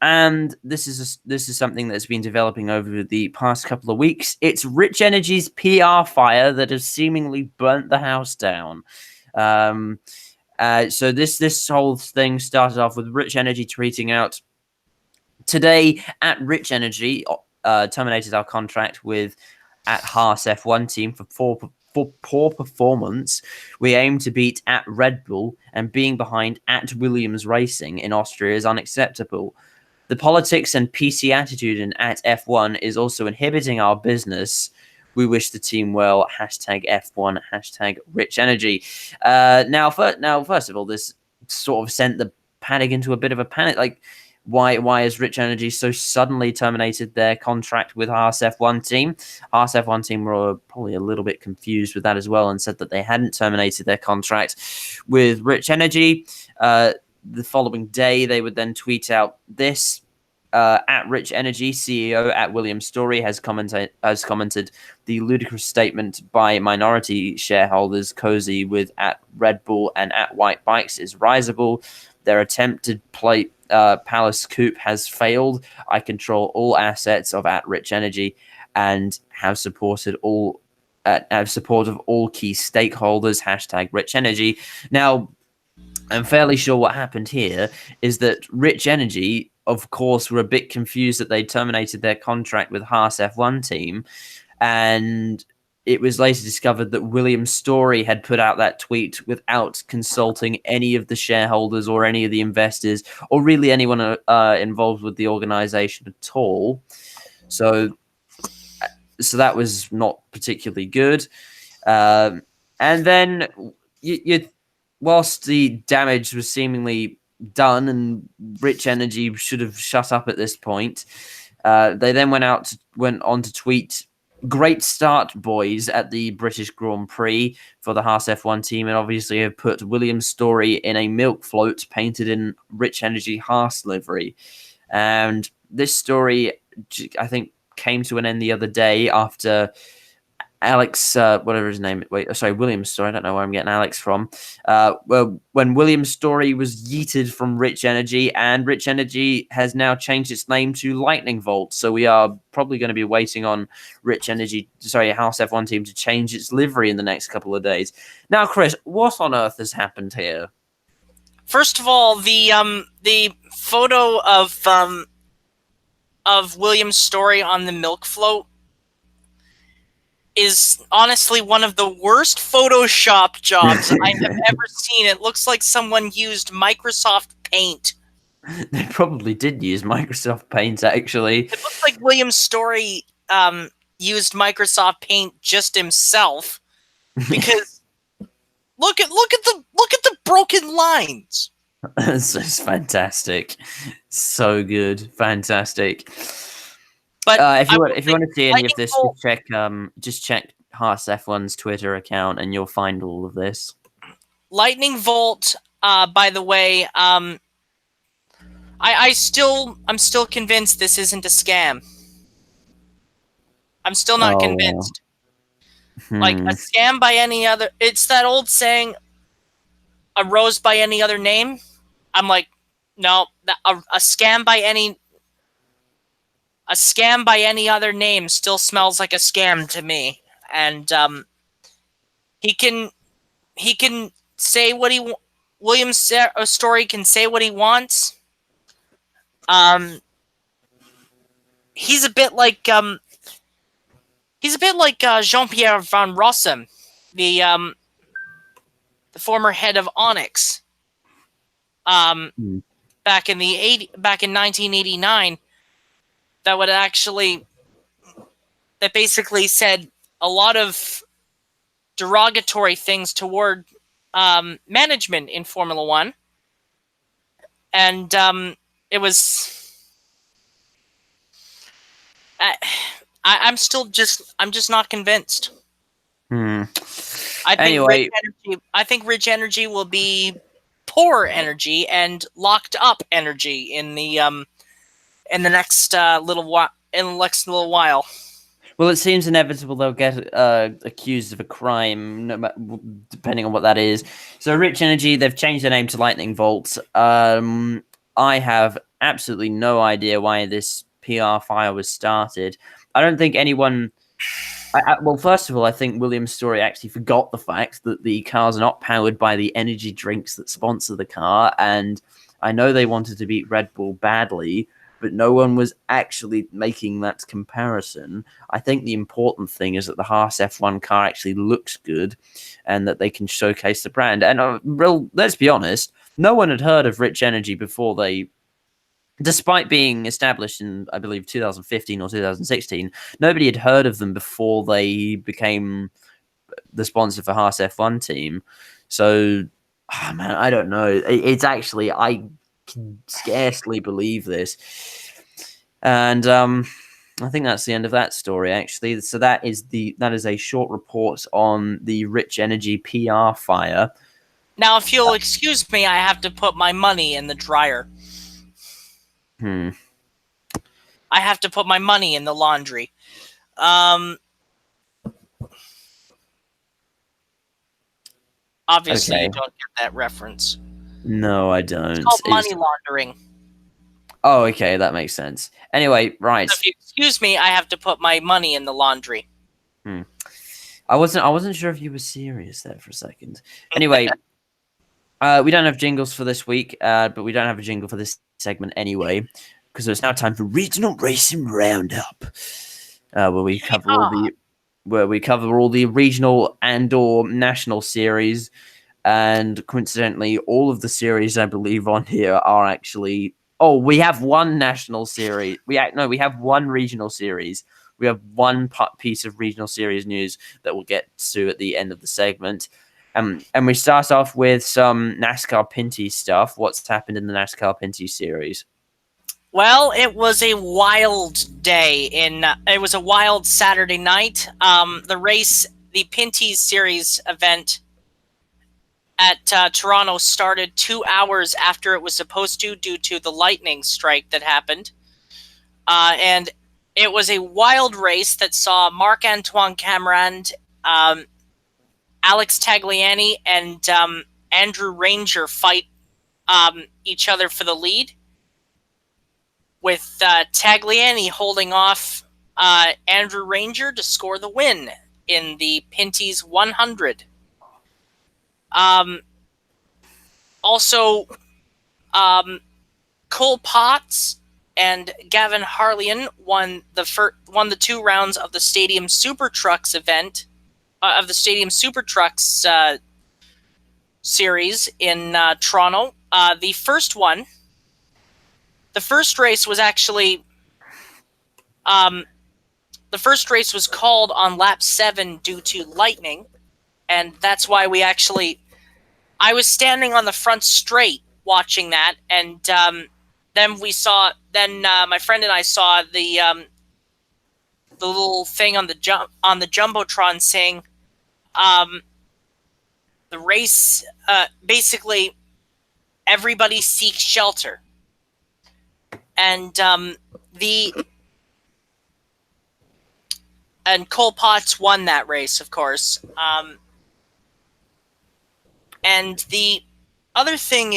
and this is something that's been developing over the past couple of weeks. It's Rich Energy's PR fire that has seemingly burnt the house down. So this whole thing started off with Rich Energy tweeting out today at Rich Energy terminated our contract with at Haas F1 team for poor performance. We aim to beat at Red Bull, and being behind at Williams Racing in Austria is unacceptable. The politics and PC attitude in at F1 is also inhibiting our business. We wish the team well. Hashtag F1. Hashtag Rich Energy. Now, first of all, this sort of sent the paddock into a bit of a panic. Like, why has Rich Energy so suddenly terminated their contract with Haas F1 team? Haas F1 team were probably a little bit confused with that as well and said that they hadn't terminated their contract with Rich Energy. The following day, they would then tweet out this. At Rich Energy, CEO at Williams Story has commented the ludicrous statement by minority shareholders cozy with at Red Bull and at White Bikes is risible. Their attempt to play Palace Coupe has failed. I control all assets of at Rich Energy and have support of all key stakeholders. Hashtag Rich Energy. Now, I'm fairly sure what happened here is that Rich Energy, of course, were a bit confused that they terminated their contract with Haas F1 team, and it was later discovered that William Story had put out that tweet without consulting any of the shareholders or any of the investors or really anyone involved with the organization at all. So that was not particularly good. And then whilst the damage was seemingly done and Rich Energy should have shut up at this point, they then went on to tweet, "Great start, boys," at the British Grand Prix for the Haas F1 team, and obviously have put William Story in a milk float painted in Rich Energy Haas livery. And this story, I think, came to an end the other day after Alex, whatever his name, William's story. I don't know where I'm getting Alex from. Well, when William's story was yeeted from Rich Energy, and Rich Energy has now changed its name to Lightning Volt. So we are probably going to be waiting on House F1 team to change its livery in the next couple of days. Now, Chris, what on earth has happened here? First of all, the photo of William's story on the milk float is honestly one of the worst Photoshop jobs I have ever seen. It looks like someone used Microsoft Paint. They probably did use Microsoft Paint, actually. It looks like William's story used Microsoft Paint just himself, because look at the broken lines. It's fantastic, so good, fantastic. But if you want to see any of this, just check Haas F1's Twitter account, and you'll find all of this. Lightning Volt, by the way, I'm still convinced this isn't a scam. I'm still not convinced. Like a scam by any other, it's that old saying, a rose by any other name. I'm like, no, a scam by any other name still smells like a scam to me. And he can say what he William's story can say what he wants. He's a bit like Jean-Pierre Van Rossum, the former head of Onyx. Back in 1989, that basically said a lot of derogatory things toward management in Formula One, and it was. I'm just not convinced. I think Rich Energy will be poor energy and locked up energy in the next little while. Well, it seems inevitable they'll get accused of a crime, depending on what that is. So, Rich Energy, they've changed their name to Lightning Volt. I have absolutely no idea why this PR fire was started. I don't think anyone. Well, first of all, I think William's story actually forgot the fact that the cars are not powered by the energy drinks that sponsor the car, and I know they wanted to beat Red Bull badly, but no one was actually making that comparison. I think the important thing is that the Haas F1 car actually looks good, and that they can showcase the brand. And let's be honest, no one had heard of Rich Energy before they. Despite being established in, I believe, 2015 or 2016, nobody had heard of them before they became the sponsor for Haas F1 team. So, man, I don't know. It's actually, I can scarcely believe this. And I think that's the end of that story, actually. So that is a short report on the Rich Energy PR fire. Now, if you'll excuse me, I have to put my money in the dryer. I have to put my money in the laundry. Obviously, Okay. You don't get that reference. No, I don't. It's called money laundering. Oh, okay, that makes sense. Anyway, right. So if you excuse me, I have to put my money in the laundry. I wasn't sure if you were serious there for a second. Anyway, we don't have jingles for this week, but we don't have a jingle for this segment anyway, because it's now time for Regional Racing Roundup, where we cover all the regional and/or national series, and coincidentally, all of the series I believe on here are actually. Oh, we have one national series. We have one regional series. We have one piece of regional series news that we'll get to at the end of the segment. And we start off with some NASCAR Pinty stuff. What's happened in the NASCAR Pinty series? Well, it was a wild day. It was a wild Saturday night. The Pinty series event at Toronto started 2 hours after it was supposed to, due to the lightning strike that happened. And It was a wild race that saw Marc-Antoine Camirand, Alex Tagliani, and Andrew Ranger fight each other for the lead, with Tagliani holding off Andrew Ranger to score the win in the Pinty's 100. Also, Cole Potts and Gavin Harlian won the 2 rounds of the Stadium Super Trucks event, of the Stadium Super Trucks series in Toronto. The first race was actually the first race was called on lap 7 due to lightning, and that's why I was standing on the front straight watching that, and then my friend and I saw the little thing on the jumbotron saying the race, basically everybody seeks shelter, and Cole Potts won that race, of course. And the other thing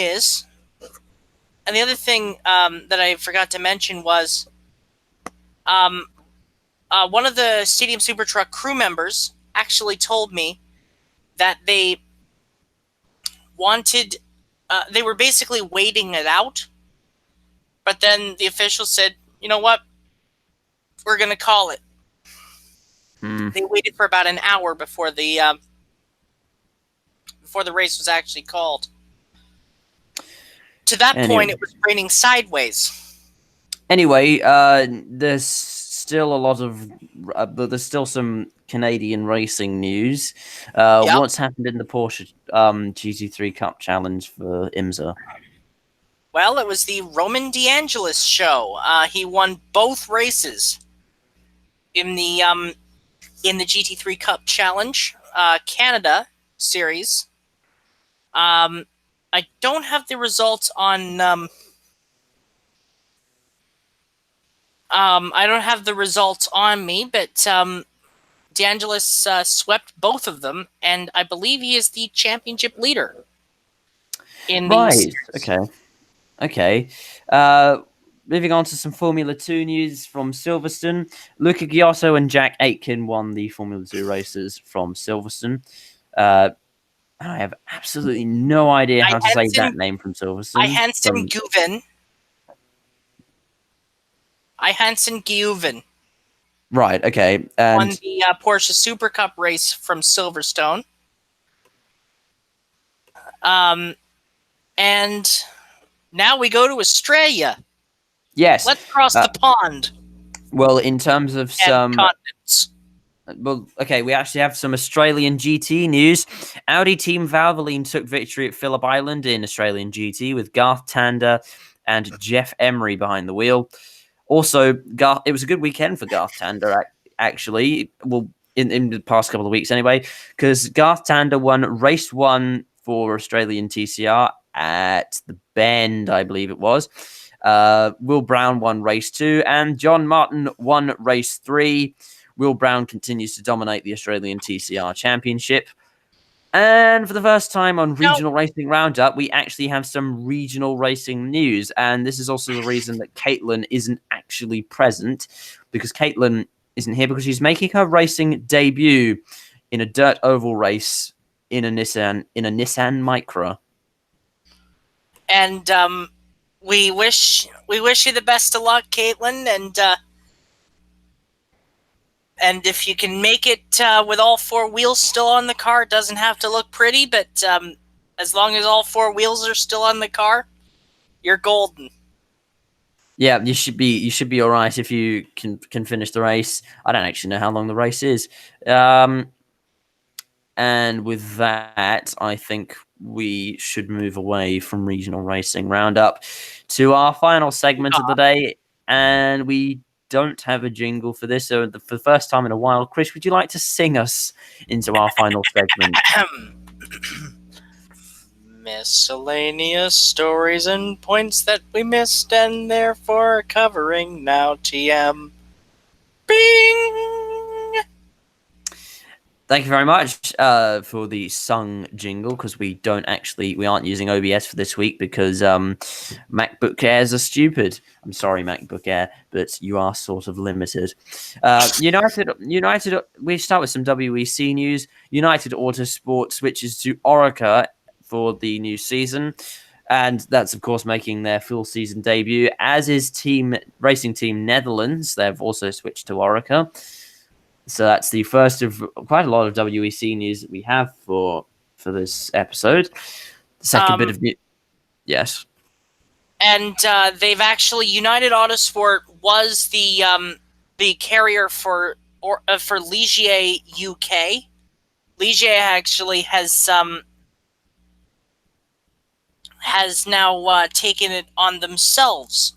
that I forgot to mention was one of the Stadium Super Truck crew members actually told me that they were basically waiting it out, but then the officials said, you know what, we're going to call it. They waited for about an hour before the race was actually called. To that point, it was raining sideways. Anyway, there's still some Canadian racing news. What's happened in the Porsche GT3 Cup Challenge for IMSA? Well, it was the Roman DeAngelis show. He won both races in the GT3 Cup Challenge Canada series. I don't have the results on. I don't have the results on me, but DeAngelis swept both of them, and I believe he is the championship leader. Right. Okay. Moving on to some Formula 2 news from Silverstone. Luca Ghiotto and Jack Aitken won the Formula 2 races from Silverstone. I have absolutely no idea how to say that name from Silverstone. Hansen Guven. Right, okay. And won the Porsche Super Cup race from Silverstone. And now we go to Australia. Yes. Let's cross the pond. Well, in terms of some continents. Well, okay, we actually have some Australian GT news. Audi Team Valvoline took victory at Phillip Island in Australian GT with Garth Tander and Jeff Emery behind the wheel. Also, it was a good weekend for Garth Tander, actually. Well, in the past couple of weeks anyway, because Garth Tander won race 1 for Australian TCR at the Bend, I believe it was. Will Brown won race 2, and John Martin won race 3. Will Brown continues to dominate the Australian TCR Championship. And for the first time on Regional Racing Roundup, we actually have some regional racing news. And this is also the reason that Caitlin isn't actually present, because Caitlin isn't here because she's making her racing debut in a dirt oval race in a Nissan Micra. And we wish you the best of luck, Caitlin, and if you can make it with all 4 wheels still on the car, it doesn't have to look pretty, but as long as all 4 wheels are still on the car, you're golden. Yeah, you should be all right if you can finish the race. I don't actually know how long the race is. And with that, I think we should move away from Regional Racing Roundup to our final segment of the day, and we don't have a jingle for this, so for the first time in a while, Chris, would you like to sing us into our final segment? Miscellaneous stories and points that we missed and therefore covering now, TM. Bing! Thank you very much for the sung jingle, because we aren't using OBS for this week because MacBook Airs are stupid. I'm sorry, MacBook Air, but you are sort of limited. United. We start with some WEC news. United Autosport switches to Orica for the new season, and that's of course making their full season debut. As is Racing Team Netherlands. They've also switched to Orica. So that's the first of quite a lot of WEC news that we have for this episode. The second bit of news. Yes. And they've actually United Autosport was the carrier for Ligier UK. Ligier actually has now taken it on themselves,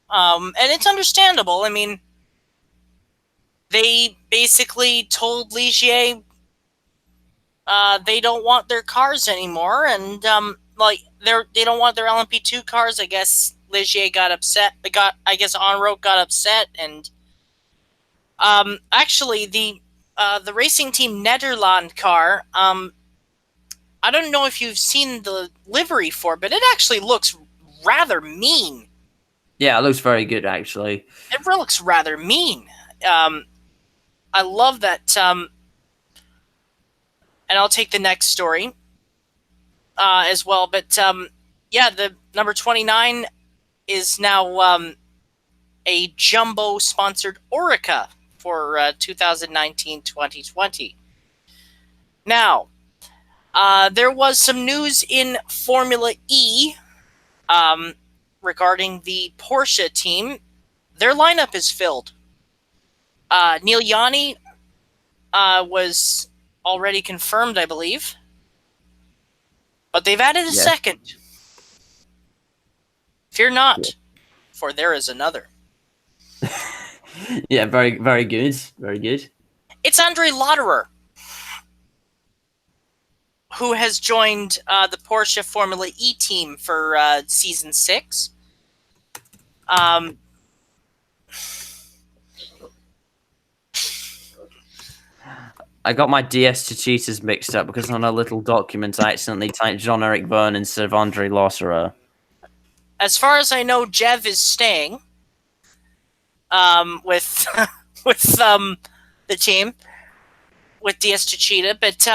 and it's understandable. I mean, they basically told Ligier they don't want their cars anymore, and they don't want their LMP2 cars. I guess Ligier got upset. En-Route got upset, and actually the Racing Team Nederland car. I don't know if you've seen the livery for it, but it actually looks rather mean. Yeah, it looks very good, actually. It looks rather mean. I love that. And I'll take the next story as well. But yeah, the number 29 is now a jumbo-sponsored Orica for 2019-2020. Now, there was some news in Formula E regarding the Porsche team. Their lineup is filled. Neil Yanni was already confirmed, I believe. But they've added a second. Fear not, for there is another. Yeah, very, very good. Very good. It's Andre Lauderer, who has joined the Porsche Formula E team for Season 6. I got my DS to cheaters mixed up because on a little document I accidentally typed John Eric-Vergne instead of Andre Lauderer. As far as I know, Jev is staying with with the team with DS Chachita, but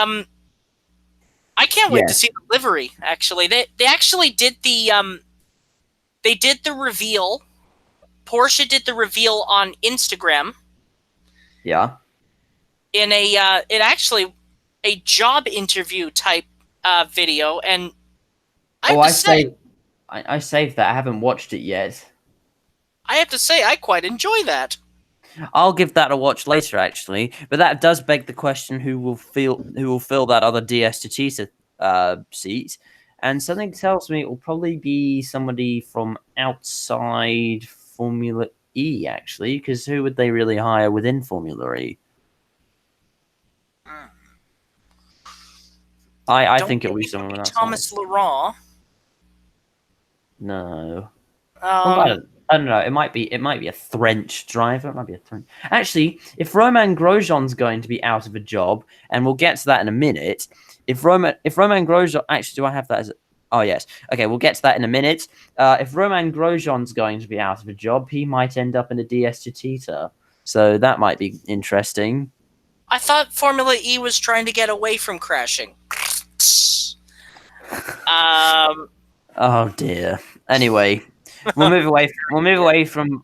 I can't wait to see the livery. Actually, they actually did the reveal. Porsche did the reveal on Instagram. Yeah. In a job interview type video, and I saved that. I haven't watched it yet. I have to say I quite enjoy that. I'll give that a watch later, actually. But that does beg the question: who will fill that other DS Chachita seat? And something tells me it will probably be somebody from outside Formula E, actually, because who would they really hire within Formula E? I think it'll be someone else. Thomas Laurent. No. I don't know. It might be a French driver. It might be a French. Actually, if Romain Grosjean's going to be out of a job, and we'll get to that in a minute. If Romain Grosjean, actually, do I have that as? Oh yes. Okay, we'll get to that in a minute. If Romain Grosjean's going to be out of a job, he might end up in a DS Chachita. So that might be interesting. I thought Formula E was trying to get away from crashing. Oh dear. Anyway, we'll move away. We'll move away from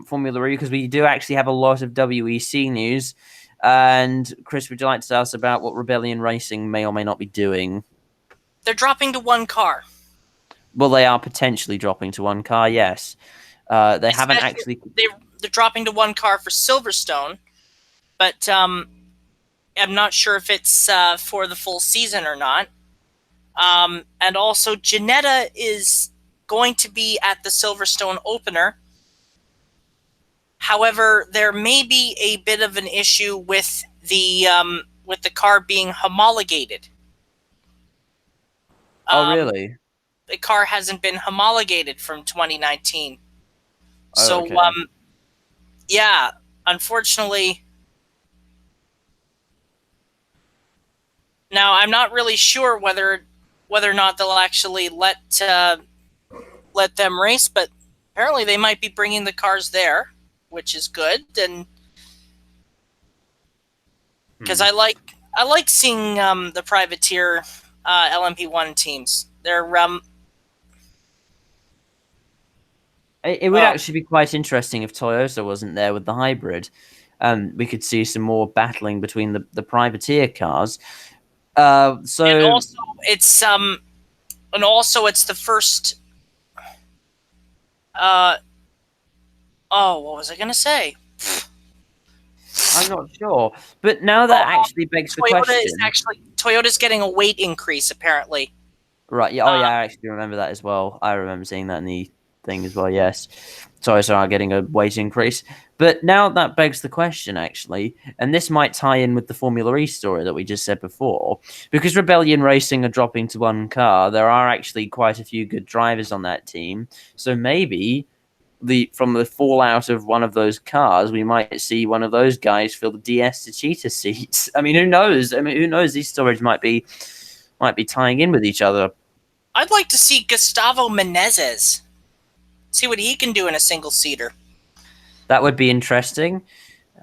Formula E because we do actually have a lot of WEC news. And Chris, would you like to tell us about what Rebellion Racing may or may not be doing? They're dropping to one car. Well, they are potentially dropping to one car. Yes, they haven't actually. They're dropping to one car for Silverstone, but I'm not sure if it's for the full season or not. And also, Ginetta is going to be at the Silverstone opener. However, there may be a bit of an issue with the car being homologated. Oh, really? The car hasn't been homologated from 2019. Oh, so, okay. Yeah, unfortunately, now I'm not really sure whether or not they'll actually let them race, but apparently they might be bringing the cars there, which is good. And because I like seeing the privateer LMP1 teams. They're It would actually be quite interesting if Toyota wasn't there with the hybrid. We could see some more battling between the privateer cars. and So also it's the first. What was I gonna say? I'm not sure, but now that actually begs the question. Toyota's getting a weight increase apparently. Right? Yeah. Oh, yeah. I actually remember that as well. I remember seeing that in the thing as well. Yes. Toyota are getting a weight increase, but now that begs the question, actually, and this might tie in with the Formula E story that we just said before, because Rebellion Racing are dropping to one car. There are actually quite a few good drivers on that team, so maybe from the fallout of one of those cars, we might see one of those guys fill the DS to cheetah seats. I mean, who knows? Who knows? These stories might be tying in with each other. I'd like to see Gustavo Menezes. See what he can do in a single seater. That would be interesting.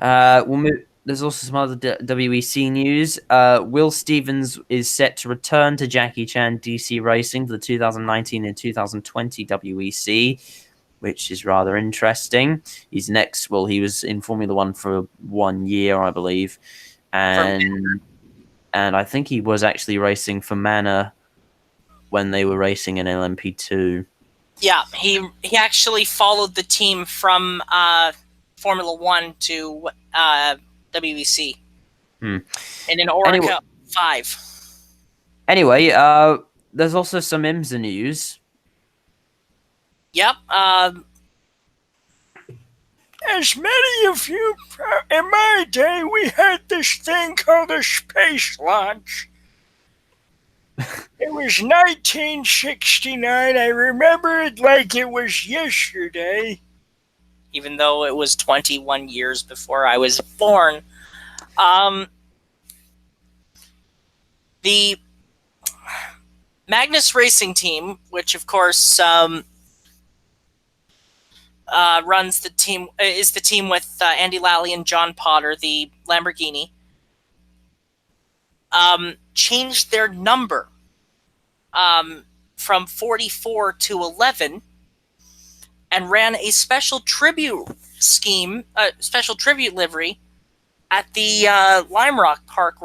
We'll move. There's also some other WEC news. Will Stevens is set to return to Jackie Chan DC Racing for the 2019 and 2020 WEC, which is rather interesting. He's next. Well, he was in Formula One for 1 year, I believe, and I think he was actually racing for Manor when they were racing in LMP2. Yeah, he actually followed the team from Formula One to WEC in an Orica 5. Anyway, there's also some IMSA news. Yep. As many of you, in my day, we had this thing called a space launch. It was 1969. I remember it like it was yesterday. Even though it was 21 years before I was born. The Magnus Racing Team, which of course runs the team, is the team with Andy Lally and John Potter, the Lamborghini, changed their number from 44 to 11 and ran a special tribute special tribute livery at the Lime Rock Park,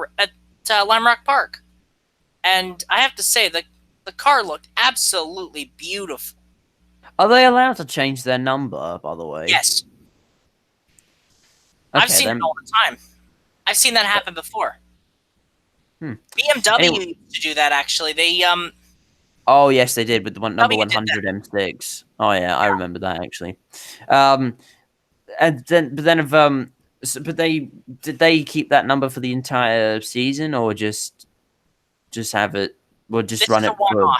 and I have to say the car looked absolutely beautiful. Are they allowed to change their number, by the way? Yes. Okay, I've seen it all the time. I've seen that happen before. BMW used to do that, actually. They Oh yes, they did with the number 100 M6. Oh yeah, I remember that actually. And then, but did they keep that number for the entire season, or just have it, or just run it for?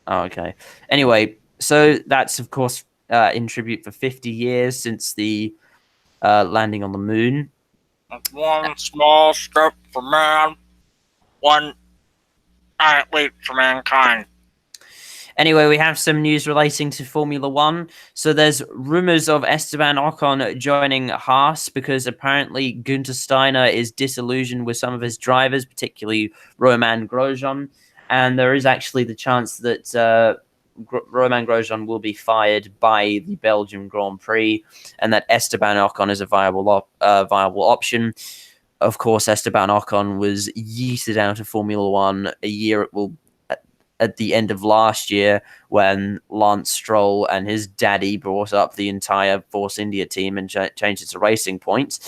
Oh, okay. Anyway, so that's of course in tribute for 50 years since the landing on the moon. That's one small step for man, one giant leap for mankind. Anyway, we have some news relating to Formula One. So there's rumors of Esteban Ocon joining Haas because apparently Günther Steiner is disillusioned with some of his drivers, particularly Romain Grosjean. And there is actually the chance that Romain Grosjean will be fired by the Belgian Grand Prix, and that Esteban Ocon is a viable option. Of course, Esteban Ocon was yeeted out of Formula One at the end of last year when Lance Stroll and his daddy brought up the entire Force India team and changed it to Racing Point.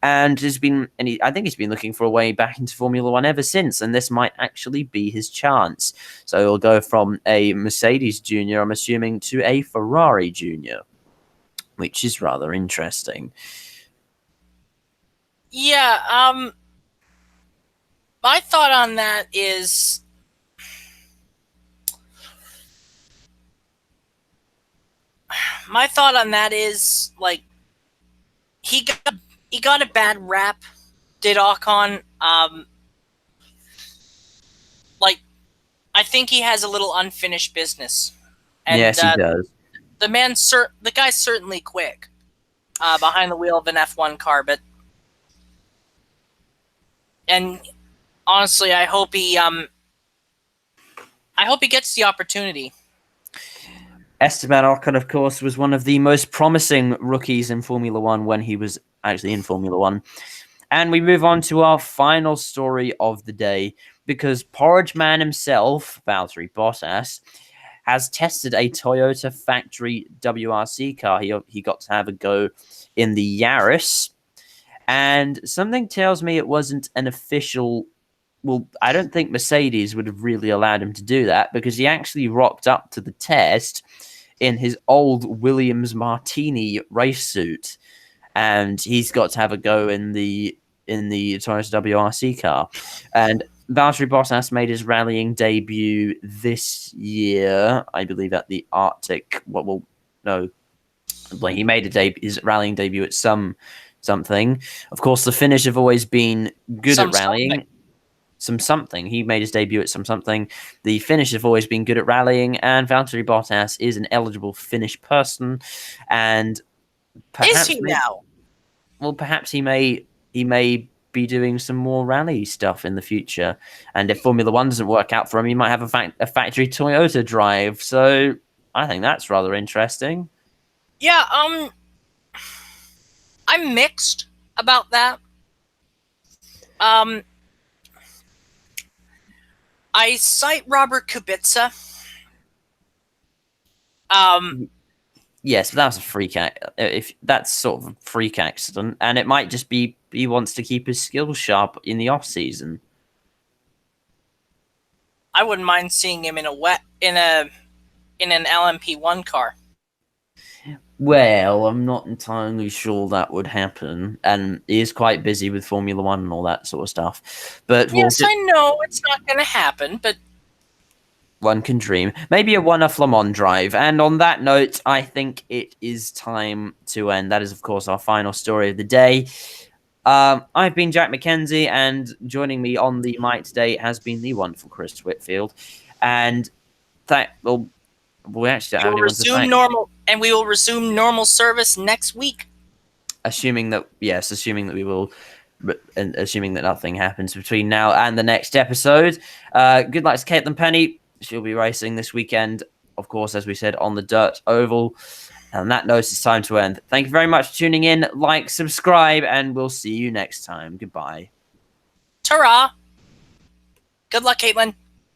And I think he's been looking for a way back into Formula One ever since, and this might actually be his chance. So he'll go from a Mercedes Junior, I'm assuming, to a Ferrari Junior, which is rather interesting. Yeah, my thought on that is like he got a bad rap. Did Ocon? Like, I think he has a little unfinished business, and Yes, he does. the guy's certainly quick behind the wheel of an F1 car, and honestly, I hope he gets the opportunity. Esteban Ocon, of course, was one of the most promising rookies in Formula One when he was actually in Formula One. And we move on to our final story of the day, because Porridge Man himself, Valtteri Bottas, has tested a Toyota factory WRC car. He got to have a go in the Yaris, and something tells me it wasn't an official. Well, I don't think Mercedes would have really allowed him to do that, because he actually rocked up to the test in his old Williams Martini race suit, and he's got to have a go in the Toyota WRC car. And Valtteri Bottas made his rallying debut this year, I believe, at the Arctic. Well, no, like he made his rallying debut at something. Of course, the Finnish have always been good at rallying. Something. He made his debut at something. The Finnish have always been good at rallying, and Valtteri Bottas is an eligible Finnish person. And perhaps Is he now? Well, perhaps he may be doing some more rally stuff in the future. And if Formula One doesn't work out for him, he might have a factory Toyota drive. So I think that's rather interesting. Yeah, I'm mixed about that. I cite Robert Kubica. Yes, but that was a freak. If that's sort of a freak accident, and it might just be he wants to keep his skills sharp in the off season. I wouldn't mind seeing him in an LMP1 car. Well, I'm not entirely sure that would happen, and he is quite busy with Formula One and all that sort of stuff. But yes, I know it's not going to happen, but one can dream. Maybe a one-off Le Mans drive. And on that note, I think it is time to end. That is, of course, our final story of the day. I've been Jack McKenzie, and joining me on the mic today has been the wonderful Chris Whitfield. And we actually don't have anyone to thank. We will resume normal service next week. Assuming that we will, and assuming that nothing happens between now and the next episode. Good luck to Caitlin Penny. She'll be racing this weekend, of course, as we said, on the dirt oval. And on that note, it's time to end. Thank you very much for tuning in. Like, subscribe, and we'll see you next time. Goodbye. Ta-ra! Good luck, Caitlin.